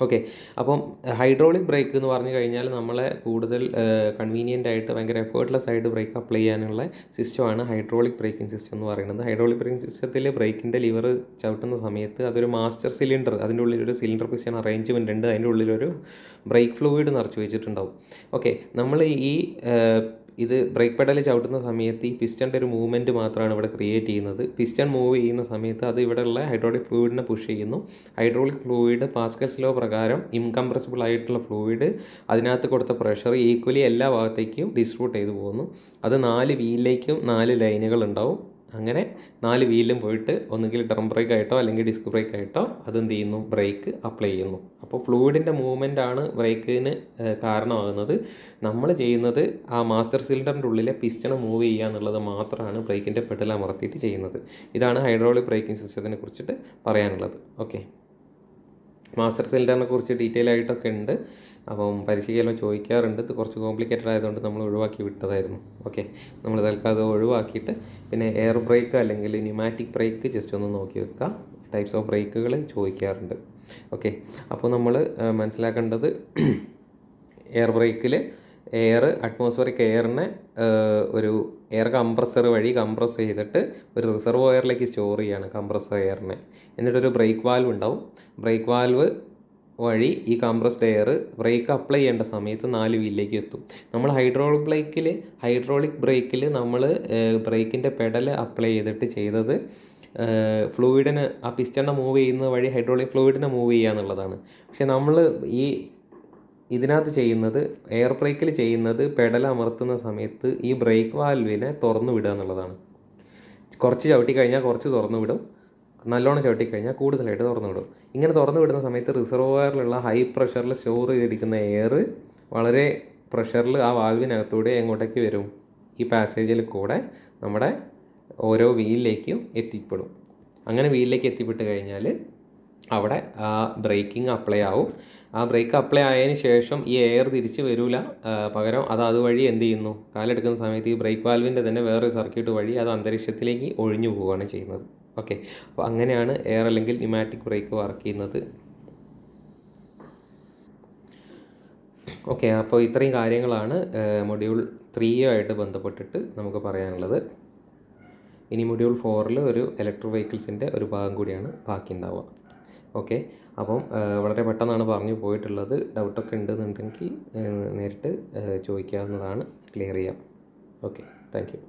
ഓക്കെ, അപ്പം ഹൈഡ്രോളിക് ബ്രേക്ക് എന്ന് പറഞ്ഞു കഴിഞ്ഞാൽ നമ്മളെ കൂടുതൽ കൺവീനിയൻ്റ് ആയിട്ട് ഭയങ്കര എഫേർട്ട്ലെസ് ആയിട്ട് ബ്രേക്ക് അപ്ലൈ ചെയ്യാനുള്ള സിസ്റ്റമാണ് ഹൈഡ്രോളിക് ബ്രേക്കിംഗ് സിസ്റ്റം എന്ന് പറയുന്നത്. ഹൈഡ്രോളിക് ബ്രേക്കിംഗ് സിസ്റ്റത്തിൽ ബ്രേക്കിൻ്റെ ലിവർ ചവിട്ടുന്ന സമയത്ത് അതൊരു മാസ്റ്റർ സിലിണ്ടർ, അതിൻ്റെ ഉള്ളിലൊരു സിലിണ്ടർ പിസ്റ്റൺ അറേഞ്ച്മെൻ്റ് ഉണ്ട്. അതിൻ്റെ ഉള്ളിലൊരു ബ്രേക്ക് ഫ്ലൂയിഡ് നിറച്ച് വെച്ചിട്ടുണ്ടാവും. ഓക്കെ, നമ്മൾ ഇത് ബ്രേക്ക് പെഡൽ ചവിട്ടുന്ന സമയത്ത് ഈ പിസ്റ്റൻ്റെ ഒരു മൂവ്മെൻറ്റ് മാത്രമാണ് ഇവിടെ ക്രിയേറ്റ് ചെയ്യുന്നത്. പിസ്റ്റൺ മൂവ് ചെയ്യുന്ന സമയത്ത് അത് ഇവിടെയുള്ള ഹൈഡ്രോളിക് ഫ്ലൂയിഡിനെ പുഷ് ചെയ്യുന്നു. ഹൈഡ്രോളിക് ഫ്ലൂയിഡ് പാസ്കൽസ് ലോ പ്രകാരം ഇൻകംപ്രസിബിൾ ആയിട്ടുള്ള ഫ്ലൂയിഡ് അതിനകത്ത് കൊടുത്ത പ്രഷർ ഈക്വലി എല്ലാ ഭാഗത്തേക്കും ഡിസ്ട്രിബ്യൂട്ട് ചെയ്തു പോകുന്നു. അത് 4 വീലിലേക്കും 4 ലൈനുകൾ ഉണ്ടാവും. അങ്ങനെ 4 വീലിലും പോയിട്ട് ഒന്നുകിൽ ഡ്രം ബ്രേക്ക് ആയിട്ടോ അല്ലെങ്കിൽ ഡിസ്ക് ബ്രേക്ക് ആയിട്ടോ അതെന്ത് ചെയ്യുന്നു? ബ്രേക്ക് അപ്ലൈ ചെയ്യുന്നു. അപ്പോൾ ഫ്ലൂയിഡിൻ്റെ മൂവ്മെൻ്റ് ആണ് ബ്രേക്കിന് കാരണമാകുന്നത്. നമ്മൾ ചെയ്യുന്നത് ആ മാസ്റ്റർ സിലിണ്ടറിൻ്റെ ഉള്ളിലെ പിസ്റ്റൺ മൂവ് ചെയ്യുക എന്നുള്ളത് മാത്രമാണ് ബ്രേക്കിൻ്റെ പെഡൽ അമർത്തിയിട്ട് ചെയ്യുന്നത്. ഇതാണ് ഹൈഡ്രോളിക് ബ്രേക്കിംഗ് സിസ്റ്റത്തിനെ കുറിച്ചിട്ട് പറയാനുള്ളത്. ഓക്കെ, മാസ്റ്റർ സിലിണ്ടറിനെ കുറിച്ച് ഡീറ്റെയിൽ ആയിട്ടൊക്കെ ഉണ്ട്. അപ്പം പരീക്ഷയ്ക്കെല്ലാം ചോദിക്കാറുണ്ട്. ഇത് കുറച്ച് കോംപ്ലിക്കേറ്റഡ് ആയതുകൊണ്ട് നമ്മൾ ഒഴിവാക്കി വിട്ടതായിരുന്നു. ഓക്കെ, നമ്മൾ തൽക്കാലം അത് ഒഴിവാക്കിയിട്ട് പിന്നെ എയർ ബ്രേക്ക് അല്ലെങ്കിൽ ന്യൂമാറ്റിക് ബ്രേക്ക് ജസ്റ്റ് ഒന്ന് നോക്കി വെക്കുക. ടൈപ്സ് ഓഫ് ബ്രേക്കുകൾ ചോദിക്കാറുണ്ട്. ഓക്കെ, അപ്പോൾ നമ്മൾ മനസ്സിലാക്കേണ്ടത് എയർ ബ്രേക്കിൽ അറ്റ്മോസ്ഫിയറിക് എയറിനെ ഒരു എയർ കംപ്രസർ വഴി കംപ്രസ് ചെയ്തിട്ട് ഒരു റിസർവോയറിലേക്ക് സ്റ്റോർ ചെയ്യുകയാണ് കംപ്രസർ എയറിനെ. എന്നിട്ടൊരു ബ്രേക്ക് വാൽവ് ഉണ്ടാവും. ബ്രേക്ക് വാൽവ് വഴി ഈ കംപ്രസ്ഡ് എയർ ബ്രേക്ക് അപ്ലൈ ചെയ്യേണ്ട സമയത്ത് 4 വീലിലേക്ക് എത്തും. നമ്മൾ ഹൈഡ്രോളിക് ബ്രേക്കിൽ നമ്മൾ ബ്രേക്കിൻ്റെ പെഡൽ അപ്ലൈ ചെയ്തിട്ട് ചെയ്തത് ഫ്ലൂയിഡിന് ആ പിസ്റ്റണിനെ മൂവ് ചെയ്യുന്നത് വഴി ഹൈഡ്രോളിക് ഫ്ലൂയിഡിനെ മൂവ് ചെയ്യുക എന്നുള്ളതാണ്. പക്ഷെ നമ്മൾ ഈ ഇതിനകത്ത് ചെയ്യുന്നത്, എയർ ബ്രേക്കിൽ ചെയ്യുന്നത്, പെഡൽ അമർത്തുന്ന സമയത്ത് ഈ ബ്രേക്ക് വാൽവിനെ തുറന്നു വിടുക എന്നുള്ളതാണ്. കുറച്ച് ചവിട്ടി കഴിഞ്ഞാൽ കുറച്ച് തുറന്നു വിടും, നല്ലോണം ചവിട്ടി കഴിഞ്ഞാൽ കൂടുതലായിട്ട് തുറന്നു വിടും. ഇങ്ങനെ തുറന്നു വിടുന്ന സമയത്ത് റിസർവോയറിലുള്ള ഹൈ പ്രഷറിൽ സ്റ്റോർ ചെയ്തിരിക്കുന്ന എയർ വളരെ പ്രഷറിൽ ആ വാൽവിനകത്തൂടെ എങ്ങോട്ടേക്ക് വരും, ഈ പാസേജിൽ കൂടെ നമ്മുടെ ഓരോ വീലിലേക്കും എത്തിപ്പെടും. അങ്ങനെ വീലിലേക്ക് എത്തിപ്പെട്ട് കഴിഞ്ഞാൽ അവിടെ ആ ബ്രേക്കിംഗ് അപ്ലൈ ആവും. ആ ബ്രേക്ക് അപ്ലൈ ആയതിന് ശേഷം ഈ എയർ തിരിച്ച് വരില്ല, പകരം അത് അതുവഴി എന്ത് ചെയ്യുന്നു, കാലെടുക്കുന്ന സമയത്ത് ഈ ബ്രേക്ക് വാൽവിൻ്റെ തന്നെ വേറൊരു സർക്യൂട്ട് വഴി അത് അന്തരീക്ഷത്തിലേക്ക് ഒഴിഞ്ഞു പോവുകയാണ് ചെയ്യുന്നത്. ഓക്കെ, അപ്പോൾ അങ്ങനെയാണ് എയർ അല്ലെങ്കിൽ ന്യൂമാറ്റിക് ബ്രേക്ക് വർക്ക് ചെയ്യുന്നത്. ഓക്കെ, അപ്പോൾ ഇത്രയും കാര്യങ്ങളാണ് മൊഡ്യൂൾ 3 ബന്ധപ്പെട്ടിട്ട് നമുക്ക് പറയാനുള്ളത്. ഇനി മൊഡ്യൂൾ 4 ഒരു ഇലക്ട്രിക് വെഹിക്കിൾസിൻ്റെ ഒരു ഭാഗം കൂടിയാണ് ബാക്കി ഉണ്ടാവുക. ഓക്കെ, അപ്പം വളരെ പെട്ടെന്നാണ് പറഞ്ഞു പോയിട്ടുള്ളത്. ഡൗട്ടൊക്കെ ഉണ്ടെന്നുണ്ടെങ്കിൽ നേരിട്ട് ചോദിക്കാവുന്നതാണ്, ക്ലിയർ ചെയ്യാം. Okay, thank you.